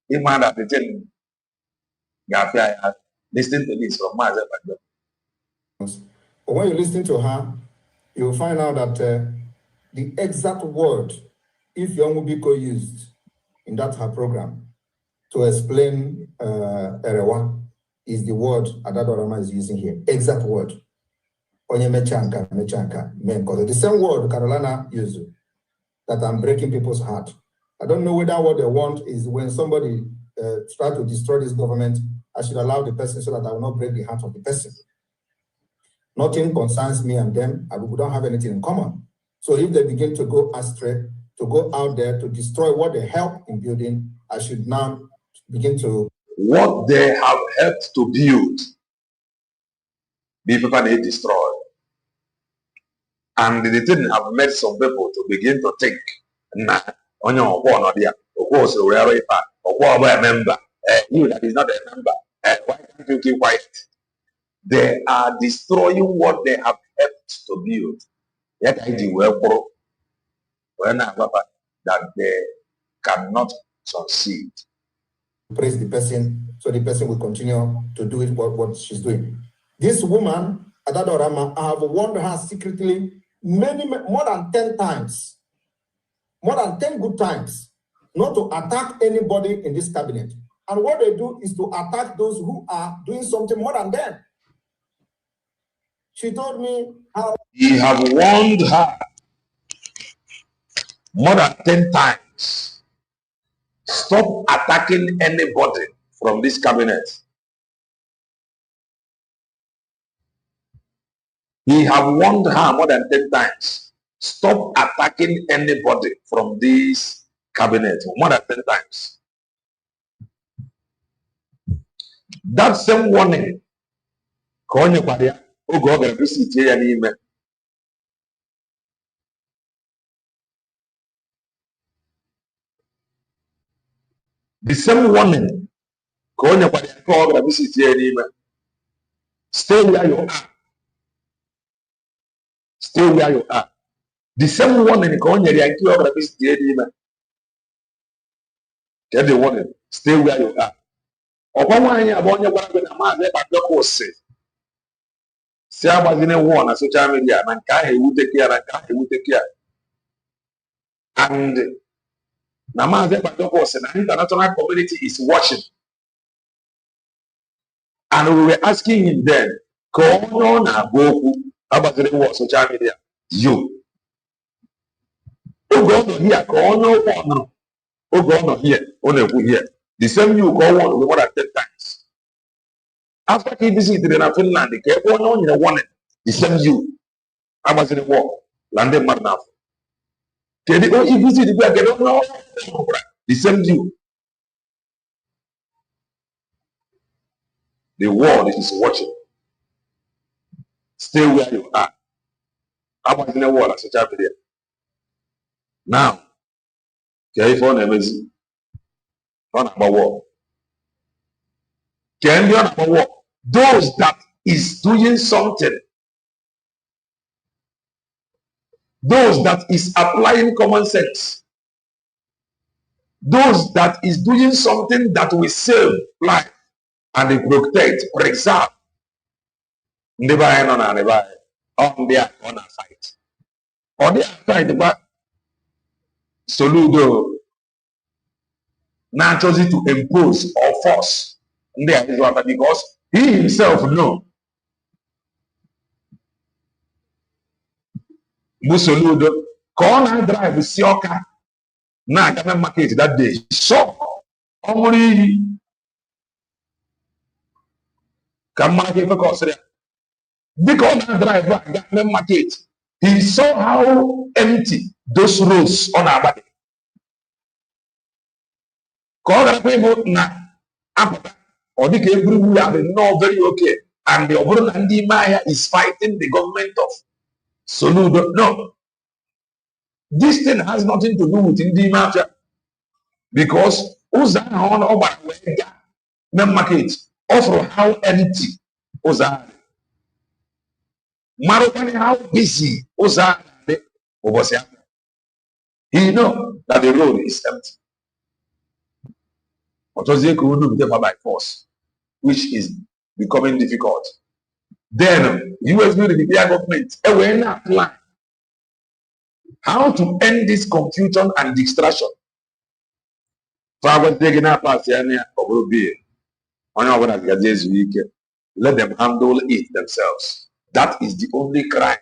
it might have been listen to this from Mazel. But when you listen to her, you'll find out that the exact word if Yomubiko used in that her program to explain Erewa is the word Adadorama is using here. Exact word. Onye mechanka, menkoto. The same word Carolina used that I'm breaking people's heart. I don't know whether what they want is when somebody try to destroy this government, I should allow the person so that I will not break the heart of the person. Nothing concerns me and them, and we don't have anything in common. So if they begin to go astray, to go out there to destroy what they helped in building, I should now begin to... What they have helped to build, people they destroy. And they didn't have made some people to begin to think, nah, on your one or the other, of course, we are a member. You that is not a member. Why can't you keep quiet? They are destroying what they have helped to build. Yet I do well that they cannot succeed. Praise the person, so the person will continue to do it what she's doing. This woman, Adadorama, I have warned her secretly more than 10 times, more than 10 good times, not to attack anybody in this cabinet. And what they do is to attack those who are doing something more than them. She told me how... He have warned her more than 10 times. Stop attacking anybody from this cabinet. He have warned her more than 10 times. Stop attacking anybody from this cabinet more than 10 times. That same warning, the same warning, stay where you are. Stay where you are. The same warning, get the warning, stay where you are. Social media, and the international community is watching. And we were asking him then, social media, you. Go on here, here. The same you go on more than 10 times. After he visited in Finland, they kept on in a warning. The same you. I was in the war. Landed Marnaf. He visited the same you. The world is watching. Stay where you are. I was in the war as a child there. Now, can you find amazing? On about war. Can you on about war? Those that is doing something, those that is applying common sense, those that is doing something that will save life and protect, preserve, never on their fight. On their fight, but Soludo now chose to impose or force there is what, because he himself know. Musoludo corner drive Isiocha na government market that day. So only come market for consider. Because drive government market, he saw how empty those roads on our body. Call people na or the everywhere they know very okay. And the Obrun Andi Maya is fighting the government of Soludo. No. This thing has nothing to do with Indi Mafia. Because Uzan on over the market offer how empty Uzan. Marokani, how busy Oza Obosia. He know that the road is empty. But Ozie could be by force, which is becoming difficult. Then USB the government a plan how to end this confusion and distraction. Let them handle it themselves. That is the only crime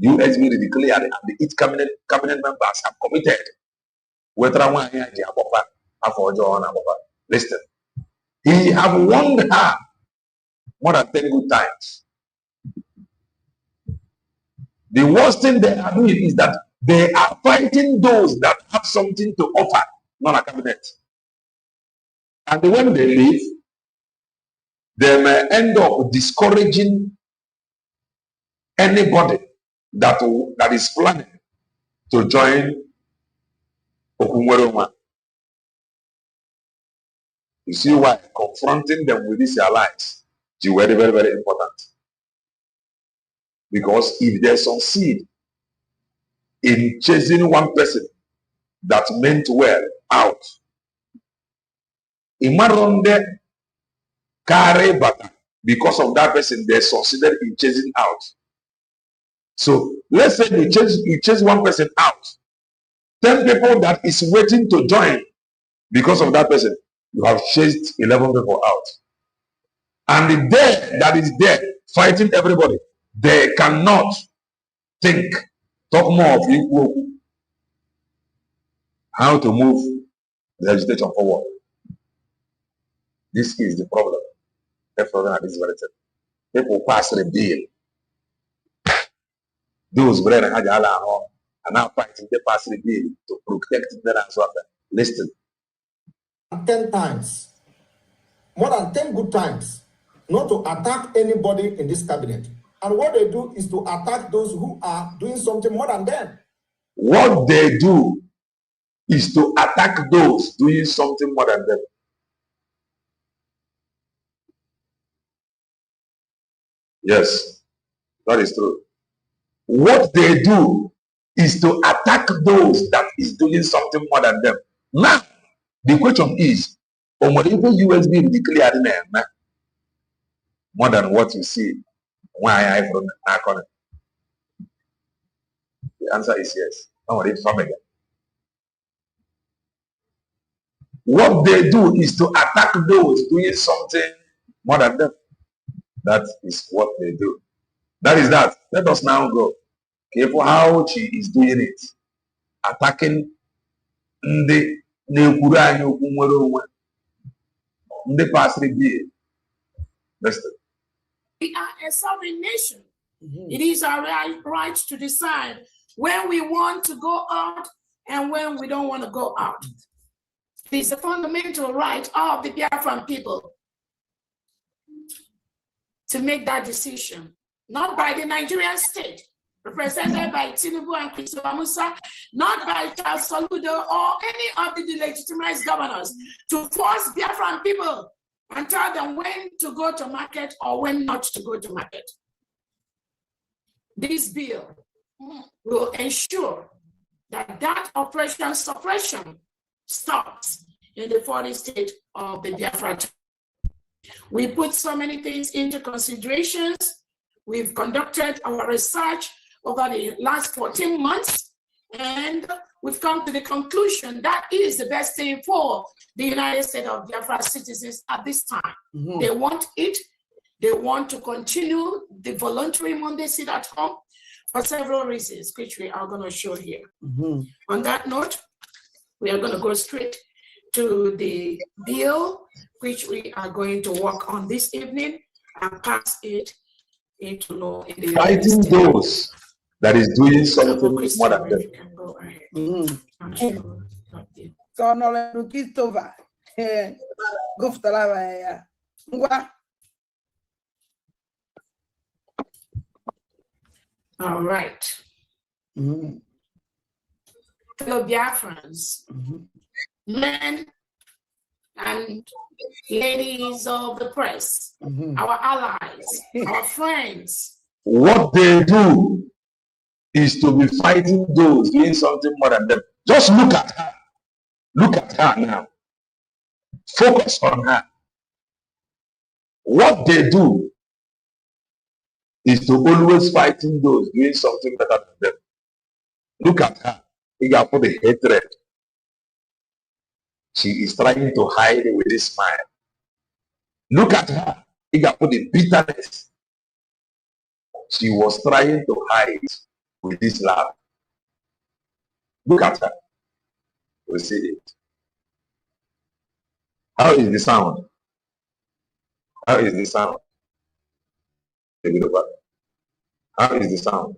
USB declared and its cabinet members have committed. Listen, he have warned her more than 10 good times. The worst thing they are doing is that they are fighting those that have something to offer, not a cabinet. And when they leave, they may end up discouraging anybody that is planning to join Okunweroma. You see why confronting them with these allies is very, very, very important. Because if they succeed in chasing one person that meant well out, Imaronde carry bata, because of that person they succeeded in chasing out. So let's say you chase one person out, 10 people that is waiting to join because of that person, you have chased 11 people out. And the dead that is there fighting everybody, they cannot think, talk more of equal, how to move the agitation forward. This is the problem. Therefore, this is very sad. People pass the bill. Those brethren had are now fighting the pass the bill to protect them and so on. Listen. 10 times, more than 10 good times, not to attack anybody in this cabinet. And what they do is to attack those who are doing something more than them. What they do is to attack those doing something more than them. Yes, that is true. What they do is to attack those that is doing something more than them. Now, the question is, whatever USB declared more than what you see, why I from Akon? The answer is yes. What they do is to attack those doing something more than them. That is what they do. That is that. Let us now go. Careful how she is doing it. Attacking the We are a sovereign nation. It is our right to decide when we want to go out and when we don't want to go out. It is a fundamental right of the Biafran people to make that decision, not by the Nigerian state, represented by Tinubu and Christopher Musa, not by Charles Soludo or any of the delegitimized governors, to force Biafran people and tell them when to go to market or when not to go to market. This bill will ensure that that operation suppression stops in the 40 state of the Biafra. We put so many things into considerations. We've conducted our research over the last 14 months, and we've come to the conclusion that is the best thing for the United States of Biafra citizens at this time. They want it. They want to continue the voluntary Monday sit at home for several reasons, which we are going to show here. On that note, we are going to go straight to the bill, which we are going to work on this evening and pass it into law in the fighting those that is doing something more than them. Go ahead. So no le Christopher. Go for the All right. Fellow Biafrans, men and ladies of the press, our allies, our friends, What they do is to be fighting those doing something more than them. Just look at her. Look at her now. Focus on her. What they do is to always fighting those doing something better than them. Look at her. You got put the hatred. She is trying to hide it with this smile. Look at her. You got put the bitterness. She was trying to hide with this laugh. Look at her. We see it. How is the sound? How is the sound? How is the sound?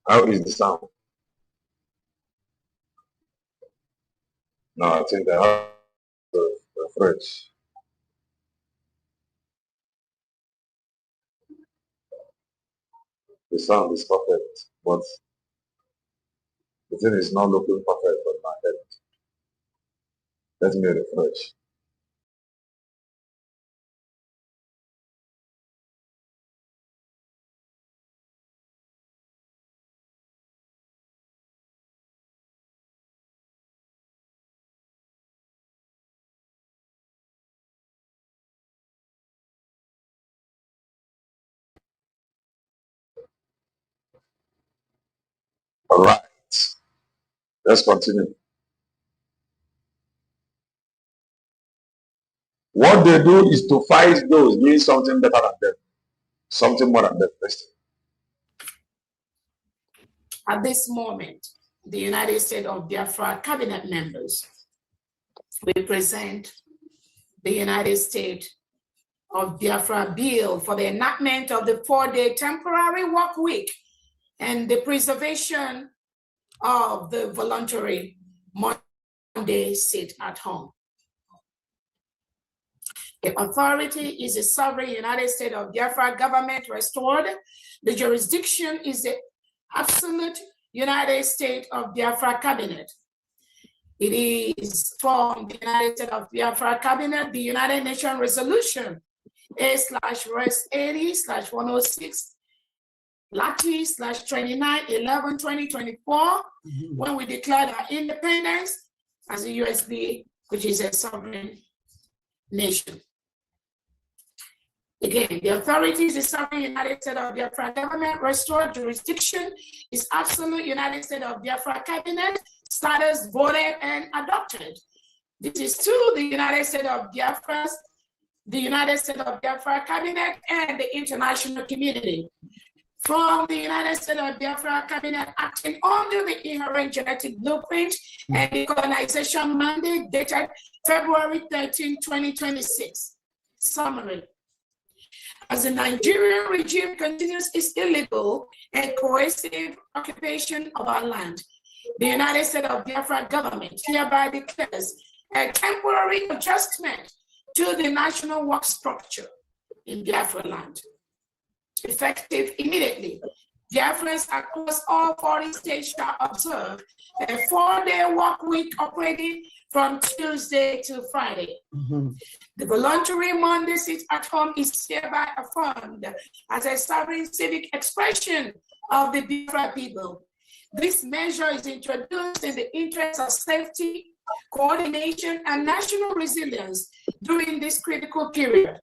How is the sound? No, I think I have to refresh. The sound is perfect, but the thing is not looking perfect on my head. Let me refresh. All right. Let's continue. What they do is to fight those doing something better than them, something more than them. At this moment, the United States of Biafra cabinet members will present the United States of Biafra bill for the enactment of the 4-day temporary work week and the preservation of the voluntary Monday sit at home. The authority is the sovereign United States of Biafra government restored. The jurisdiction is the absolute United States of Biafra cabinet. It is from the United States of Biafra cabinet, the United Nations resolution A/Res 80/106 Lati/29/11/2024 when we declared our independence as a USB, which is a sovereign nation. Again, the authorities, the sovereign United States of Biafra government, restored jurisdiction is absolute United States of Biafra cabinet, status voted and adopted. This is to the United States of Biafra, the United States of Biafra cabinet, and the international community. From the United States of Biafra cabinet acting under the inherent genetic blueprint and the colonization mandate dated February 13, 2026. Summary. As the Nigerian regime continues its illegal and coercive occupation of our land, the United States of Biafra government hereby declares a temporary adjustment to the national work structure in Biafra land. Effective immediately, Biafrans across all 40 states shall observe a 4-day work week operating from Tuesday to Friday. The voluntary Monday sit at home is hereby affirmed as a sovereign civic expression of the Biafra people. This measure is introduced in the interest of safety, coordination, and national resilience during this critical period.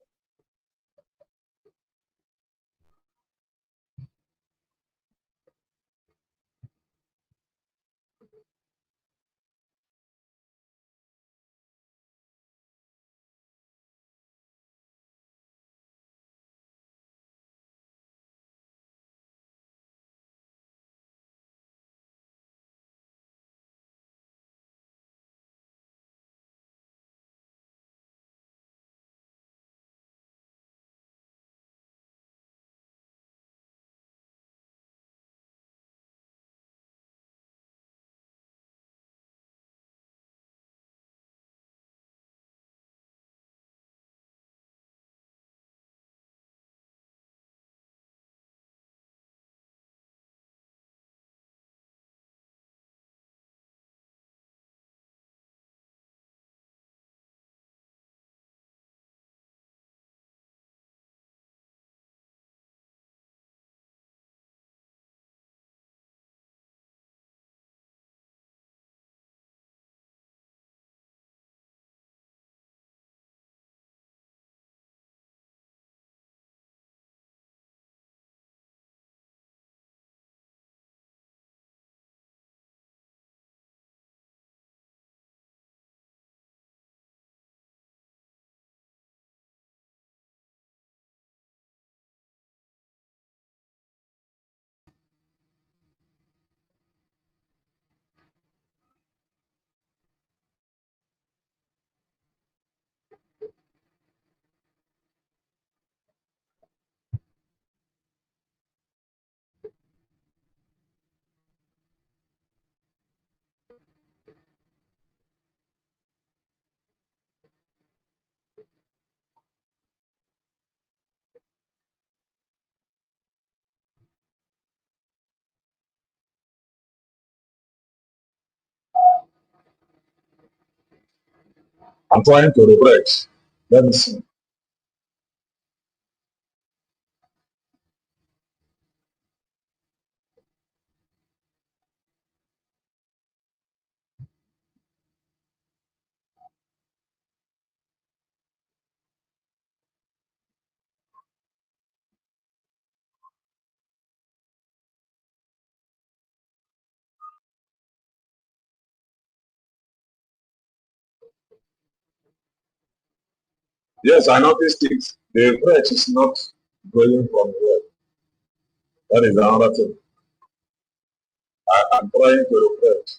I'm trying to refresh. Let me see. Yes, I noticed it. The refresh is not going from here. That is another thing. I'm trying to refresh.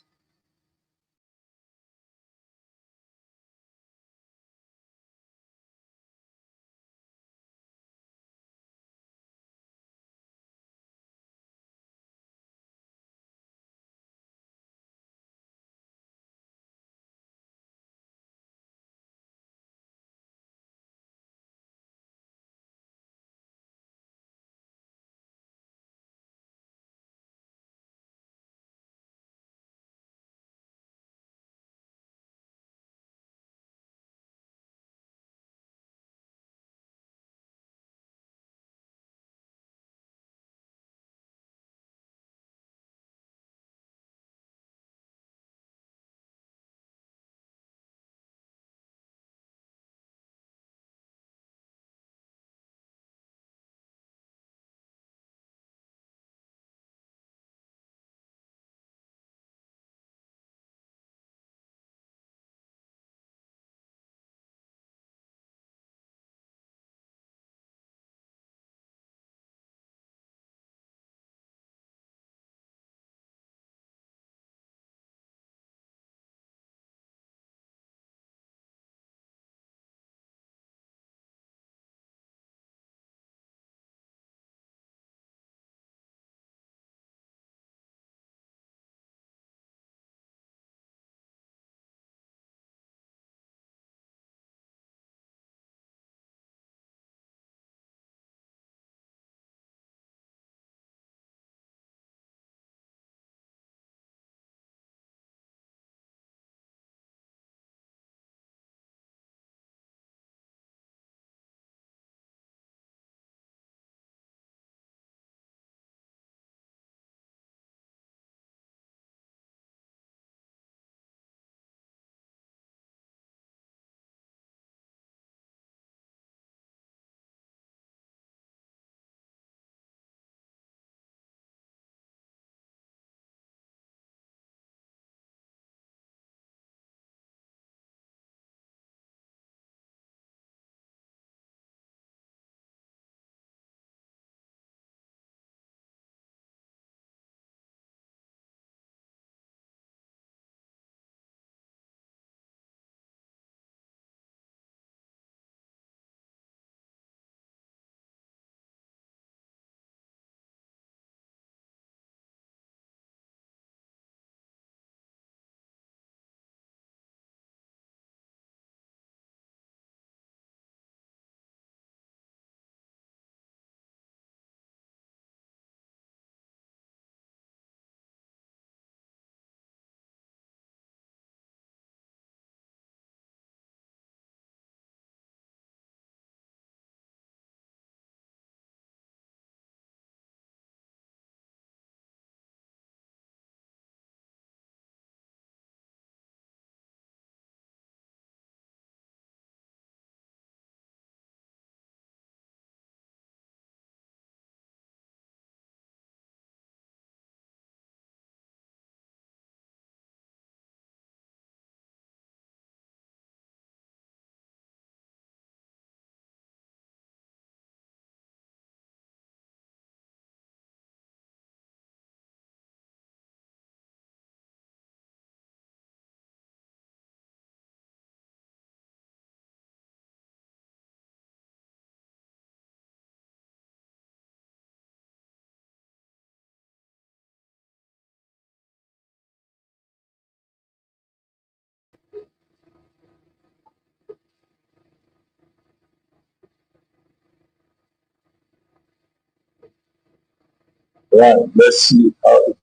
Right, let's see how it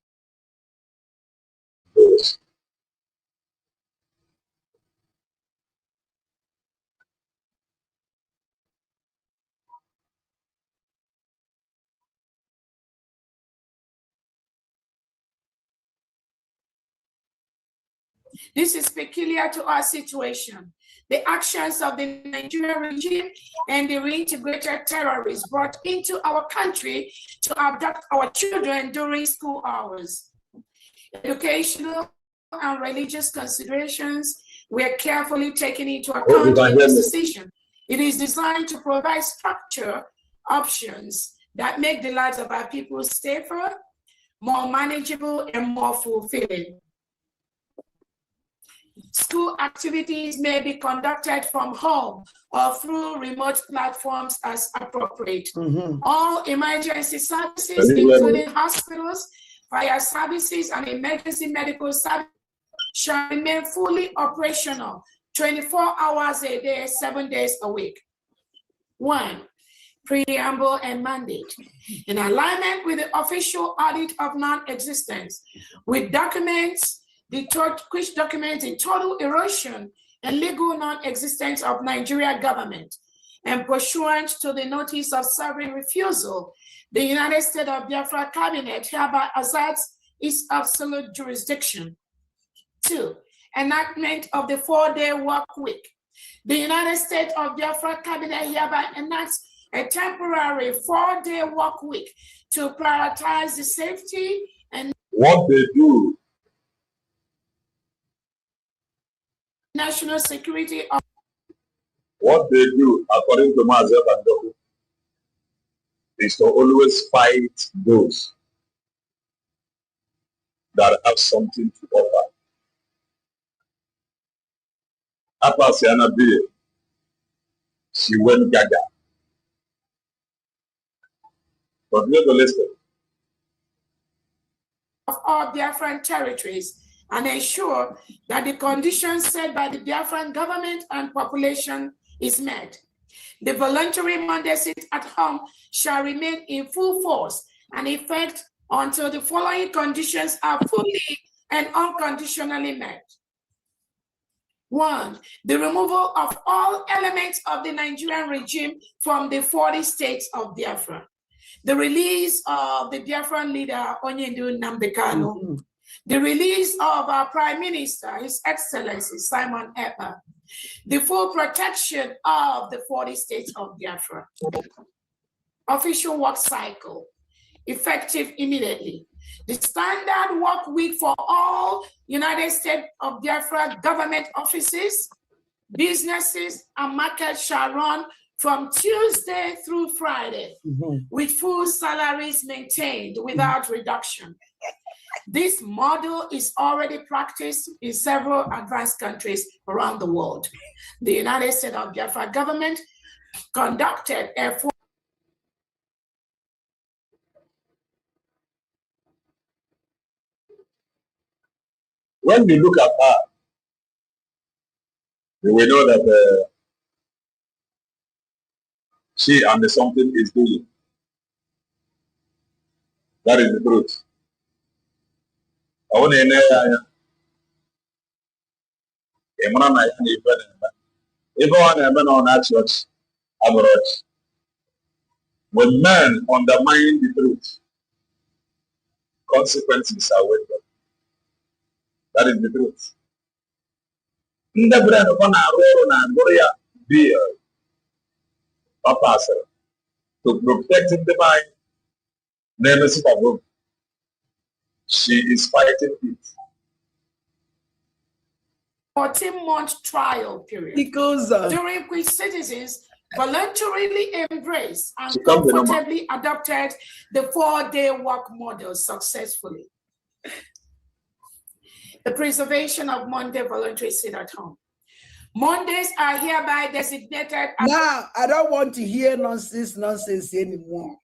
goes. This is peculiar to our situation. The actions of the Nigerian regime and the reintegrated terrorists brought into our country to abduct our children during school hours. Educational and religious considerations were carefully taken into account in this decision. It is designed to provide structure options that make the lives of our people safer, more manageable, and more fulfilling. School activities may be conducted from home or through remote platforms as appropriate. All emergency services, including hospitals, fire services, and emergency medical services, shall remain fully operational 24 hours a day, 7 days a week. 1. Preamble and mandate. In alignment with the official audit of non-existence, which documents the total erosion and legal non-existence of Nigeria government, and pursuant to the notice of sovereign refusal, the United States of Biafra cabinet hereby asserts its absolute jurisdiction. 2. Enactment of the 4-day work week. The United States of Biafra cabinet hereby enacts a temporary 4-day work week to prioritize the safety and what they do, national security of what they do, according to myself and Doku, is to always fight those that have something to offer. Apasiana B, she went gaga. But we have to listen. Of all Biafran territories and ensure that the conditions set by the Biafran government and population is met. The voluntary Monday sit at home shall remain in full force and effect until the following conditions are fully and unconditionally met. 1. The removal of all elements of the Nigerian regime from the 40 states of Biafra. The release of the Biafran leader, Onyendu Nnamdi Kanu. The release of our Prime Minister, His Excellency Simon Ekpa. The full protection of the 40 states of Biafra. Official work cycle, effective immediately. The standard work week for all United States of Biafra government offices, businesses, and markets shall run from Tuesday through Friday, with full salaries maintained without reduction. This model is already practiced in several advanced countries around the world. The United States of Biafra government conducted a when you look at her, you will know that she and the something is doing. That is the truth. I want to know church abroad. When men undermine the truth, consequences are with them. That is the truth. To protect the mind, never sit at home. She is fighting it. 14-month trial period, during which citizens voluntarily embraced and comfortably adopted the 4-day work model successfully. The preservation of Monday voluntary sit at home. Mondays are hereby designated as... Now, I don't want to hear nonsense anymore.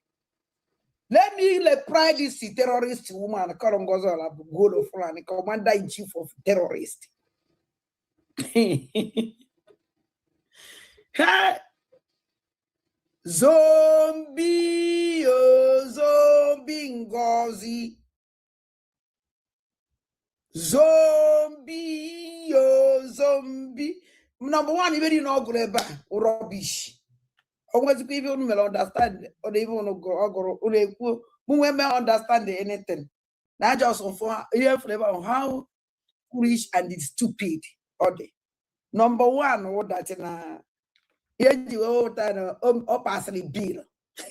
Let me pride this terrorist woman, commander-in-chief of terrorists. Zombie, oh, zombie Ngozi. Zombie, oh, zombie. Number one, even you know, rubbish. Always people will understand, or they even go understand anything. Not just on how foolish and it's stupid. Okay. Number one, what that in a opasly bill.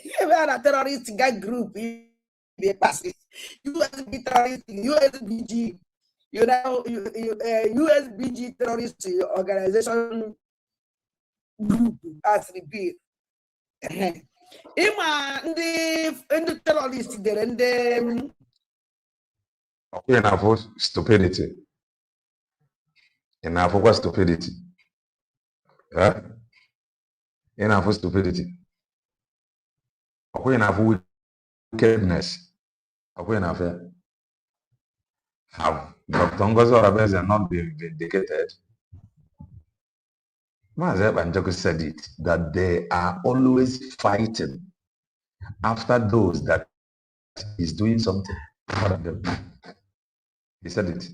You are a terrorist group. They pass it. USB terrorist, USBG. You know, USBG terrorist organization group as repeat. Ima the terrorist there and then enough stupidity. Enough stupidity. Yeah? Enough stupidity. Enough wickedness. Enough. Have Dr. Ngozi Orabeze not been vindicated? Maazị Banjoko said it, that they are always fighting after those that is doing something for them. He said it.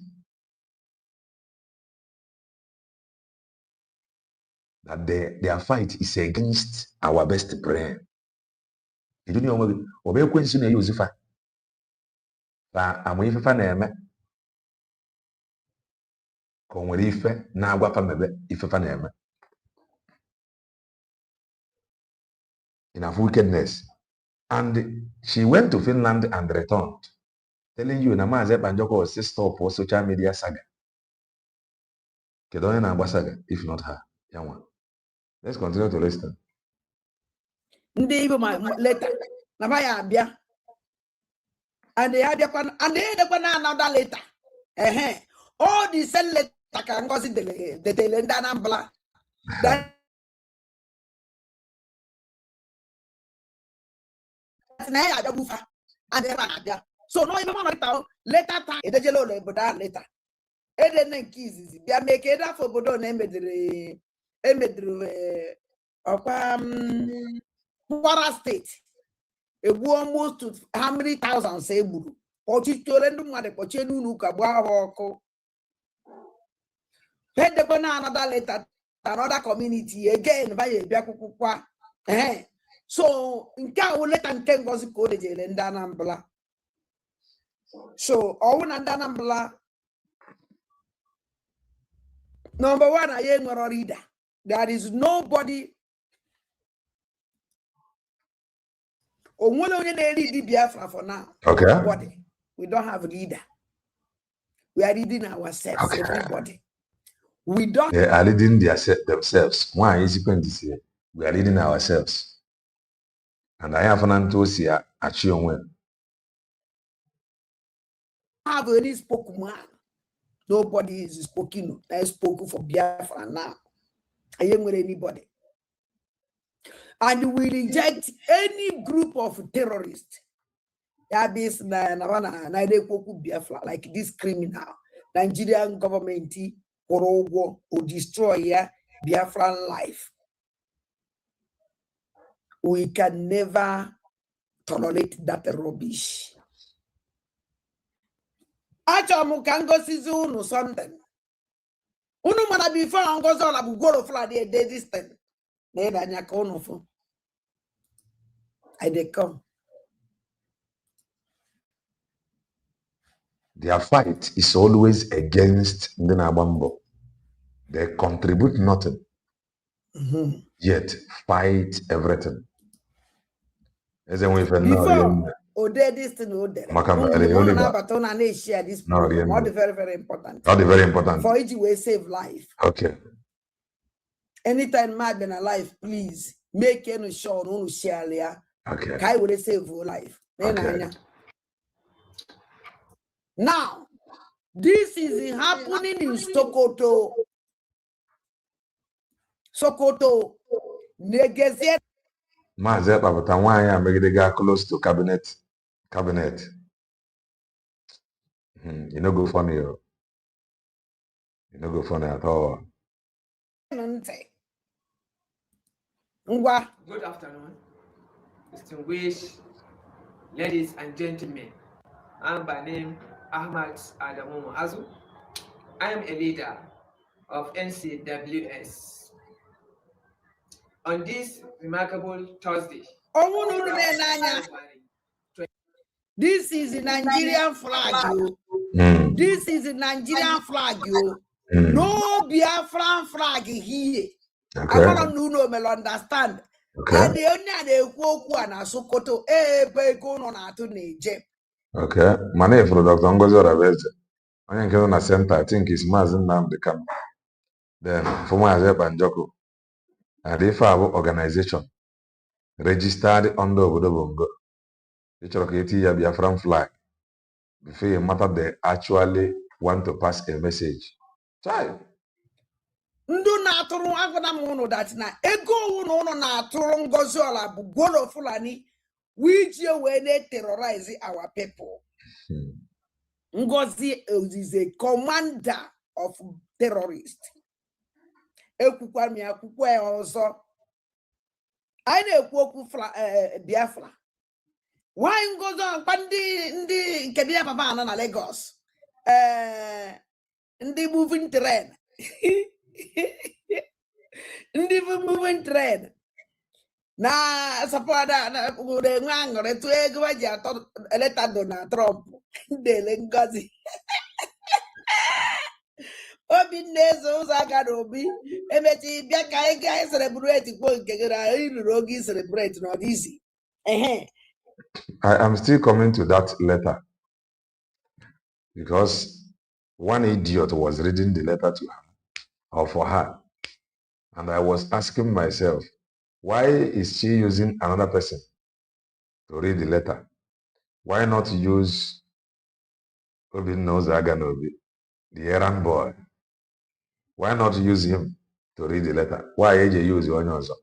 That their fight is against our best brain. You don't know what question you use for. I'm with Faneme. Come with Ife, now what Famebe, Ife Faneme. Enough wickedness. And she went to Finland and returned, telling you, Namaze Banjoko was stop for social media saga. Kedonye na saga, if not her. Yawan. Let's continue to listen. Ndị Igbo ma later. Na ba ya abịa. And they had another later. All the same letter can go see the Telenda Nambla. That's so no even later time later. Eden keys bia make it for bodo na emedere Kwara State. Almost to how many thousands say buru. Ochitorendum made pochenu nuka bwa hoko. Head the another letter, another community again by Biakukwa. So in Cow let and 10 goes coded and Danambla. So all and Danambla. Number one, I ain't a reader. There is nobody. For now. Okay. Nobody. We don't have a leader. We are reading ourselves, okay. Everybody. We don't. They are leading themselves. Why is it going to say? We are leading ourselves. And I have an antosia at your will. Have any spoken man. Nobody is spoken. I spoke for Biafra now. I ain't with anybody. And we reject any group of terrorists. That is like this criminal Nigerian government or destroy Biafran life. We can never tolerate that rubbish. Achamu can go see something. Unu mana before ango zola bugoro fla de distant. Neba nyakono fo. I dey come. Their fight is always against Ndinabambo. They contribute nothing, yet fight everything. As if before, this thing, share this program. Not very, very important. Not very important. For each way, save life. Okay. Anytime mad than alive, please make any sure no share there. Okay. Kai will save your life. Okay. Now, this is happening in Sokoto. Sokoto. Negeze. Maazị Kpapụta nwaanyị a megidega close to cabinet. You no go funny. You no go funny at all. Good afternoon, distinguished ladies and gentlemen. I'm by name Ahmad Adamu Muazu. I am a leader of NCWS. On this remarkable Thursday, this is the Nigerian flag. This is a Nigerian flag, yo. No Biafran flag here. Okay. I want to know, will understand. Okay. And the only na Sokoto, na to Niger. Okay. My name for Dr. Ngozi Orabeze. I am in a center. I think it's Mazin Nnamdi Kanu. Then for my Banjoko. And if I have organization registered under Obodo Bongo, the Choroketi Biafran flag. Before you matter, they actually want to pass a message. Child. Ndu na atụrụ agwada m ụnụ that na ego ụnụ na-atụrụ Ngozi Ola bụ Gwolo Fulani which wee na-terrorize our people. Ngozi is a commander of terrorists. Ekwukwa m ya akwụkwọ ya ọzọ. Anyị na-ekwu okwu Biafra. Why Ngozi Ola ndị nke dị ya papa anọ na Lagos? Ndị moving train. Ndị moving train na sapada na ure ngangore tu ego waji atọ eleta Donald Trump ndele Ngozi obi nnezo ụzọ aka na obi emechi bịa ka anyị ga celebrate kwo nke gara iruru oge celebrate not easy. I am still coming to that letter because one idiot was reading the letter to her or for her. And I was asking myself, why is she using another person to read the letter? Why not use Obi Nozaganobi, the errand boy? Why not use him to read the letter? Why AJ use Onyozo?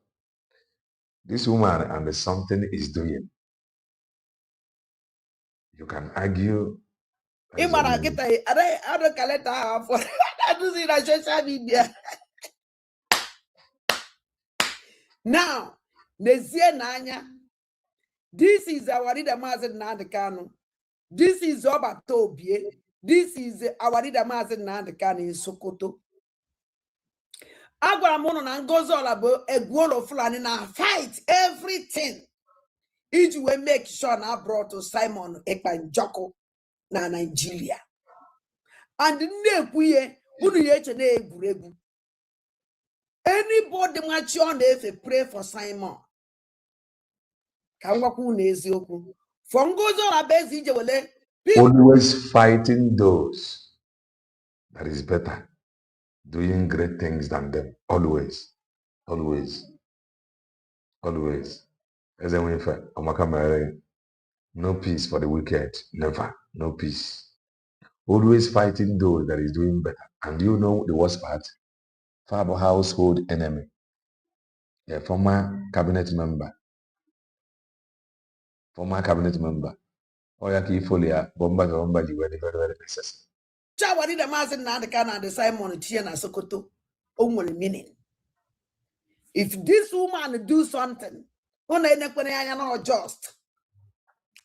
This woman and something is doing. You can argue. I don't collect her for I do see that social media. Now, this is our leader Mazen Nandekano. This is Oba Tobie. This is our leader Mazen Nandekano in Sokoto. Agwaramono na Ngozi Ola bo a Gwolo Fulani na fight everything. Each way make sure na brought to Simon Ekpanjoko na Nigeria. And nekuye unu yeche na egwuregwu. Anybody match on if they pray for Simon. Always fighting those that is better, doing great things than them. Always. Always. Always. As a winfer, no peace for the wicked. Never. No peace. Always fighting those that is doing better. And you know the worst part? Fabo household enemy, a former cabinet member, Oyaki Folia, Bomba, you were very necessary. Chawari the Mazen Nandekana and the Simon Tiana Sokoto, only meaning. If this woman do something, just,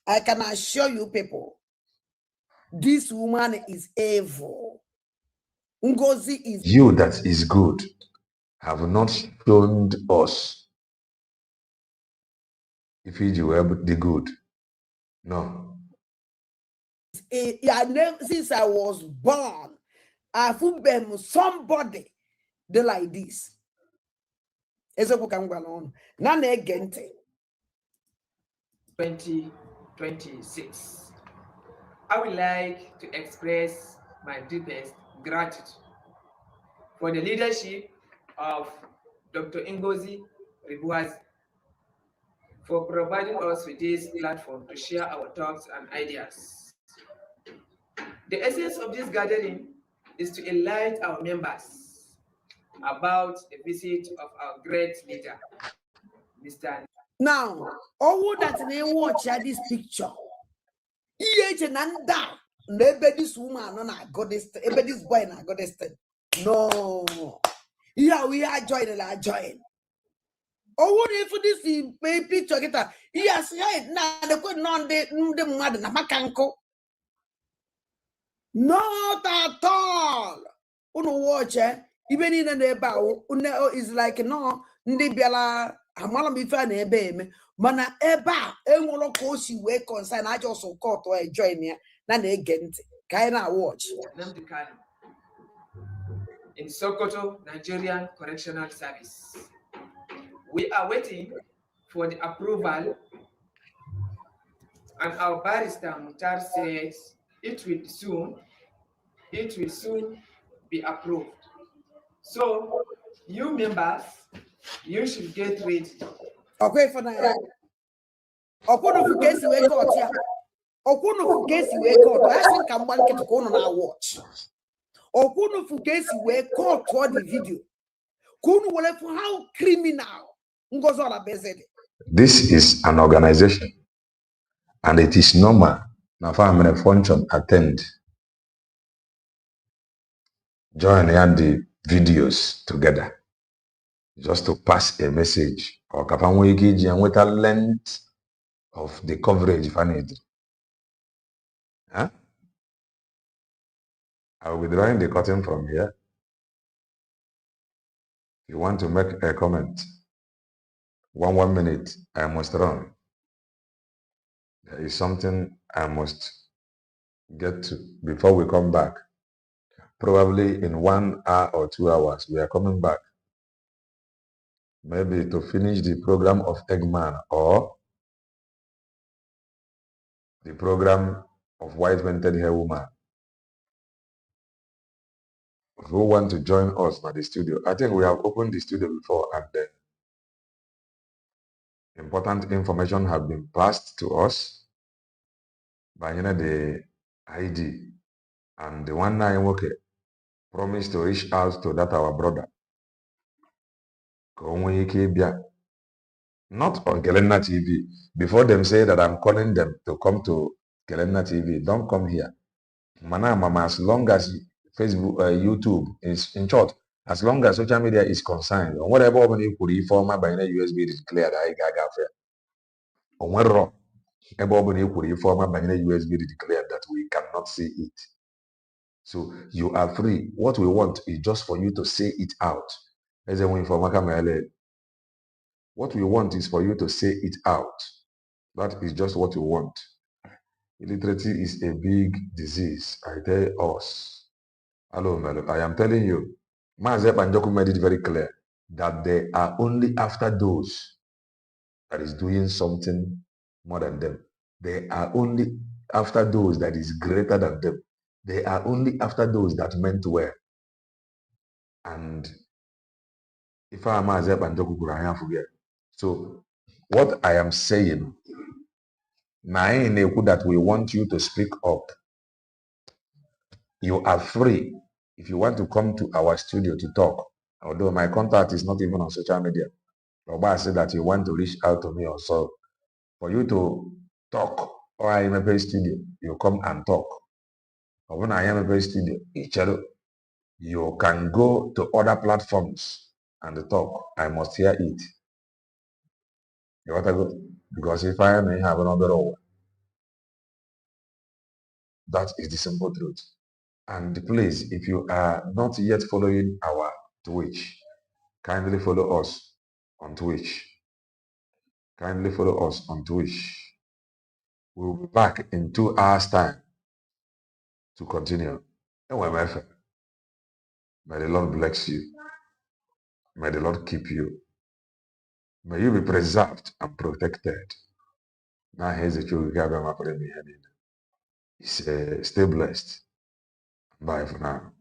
I can assure you people, this woman is evil. Ngozi is you that is good have not shown us if you were the good. No. Since I was born, I've been somebody they like this. 2026. I would like to express my deepest gratitude for the leadership of Dr. Ngozi Ola for providing us with this platform to share our thoughts and ideas. The essence of this gathering is to enlighten our members about the visit of our great leader, Mr. Now, all that they watch at this picture, maybe this woman na goddess, maybe this boy na goddess. No, yeah, we are joining. Oh, what if this picture get a yes, right now the good non the mother na makanko. Not at all. Uno watch even in the bow, is like no, Ndibiala, Amala Bifa ebe mana eba enwolo kosi we concern I just so caught or join me, na negent. Kaina watch. In Sokoto, Nigerian Correctional Service. We are waiting for the approval, and our barrister Mutar says it will soon be approved. So, you members, you should get ready. Okay, for now. Okono fukesi we court ya. Okono fukesi we court. I think I'm one get to go on our watch. Okono fukesi we court for the video. Kunu wale for how criminal. Ngozola bezede. This is an organization, and it is normal. Now, family function attend. Join the videos together, just to pass a message. Or and with a length of the coverage if I need. Huh? I will be drawing the curtain from here. If you want to make a comment, 1 minute, I must run. There is something I must get to before we come back. Probably in 1 hour or 2 hours, we are coming back. Maybe to finish the program of Eggman or the program of White Vented Hair Woman. Who want to join us at the studio? I think we have opened the studio before, and then important information have been passed to us by the ID, and the one I work promised to reach out to that our brother. Not on Kelenna TV. Before them say that I'm calling them to come to Kelenna TV, don't come here. Mama, as long as Facebook, YouTube is in short, as long as social media is concerned, on whatever you could inform by USB is declared, I got fair. On what wrong? Everybody could inform by USB declared that we cannot see it. So you are free. What we want is just for you to say it out. What we want is for you to say it out. That is just what we want. Illiteracy is a big disease. I tell us. Hello, Melo. I am telling you. Mazep and Joku made it very clear that they are only after those that is doing something more than them. They are only after those that is greater than them. They are only after those that meant well. And if I am Mazep and Joku, I am forget. So what I am saying, that we want you to speak up. You are free if you want to come to our studio to talk. Although my contact is not even on social media. Oba said that you want to reach out to me also. For you to talk, or I am a studio, you come and talk. Or when I am a studio, you can go to other platforms and talk. I must hear it. You want to go? Because if I may have another role, that is the simple truth. And please, if you are not yet following our Twitch, kindly follow us on Twitch. Kindly follow us on Twitch. We'll be back in 2 hours' time to continue. May the Lord bless you. May the Lord keep you. May you be preserved and protected. Now here's the truth. Stay blessed. Bye for now.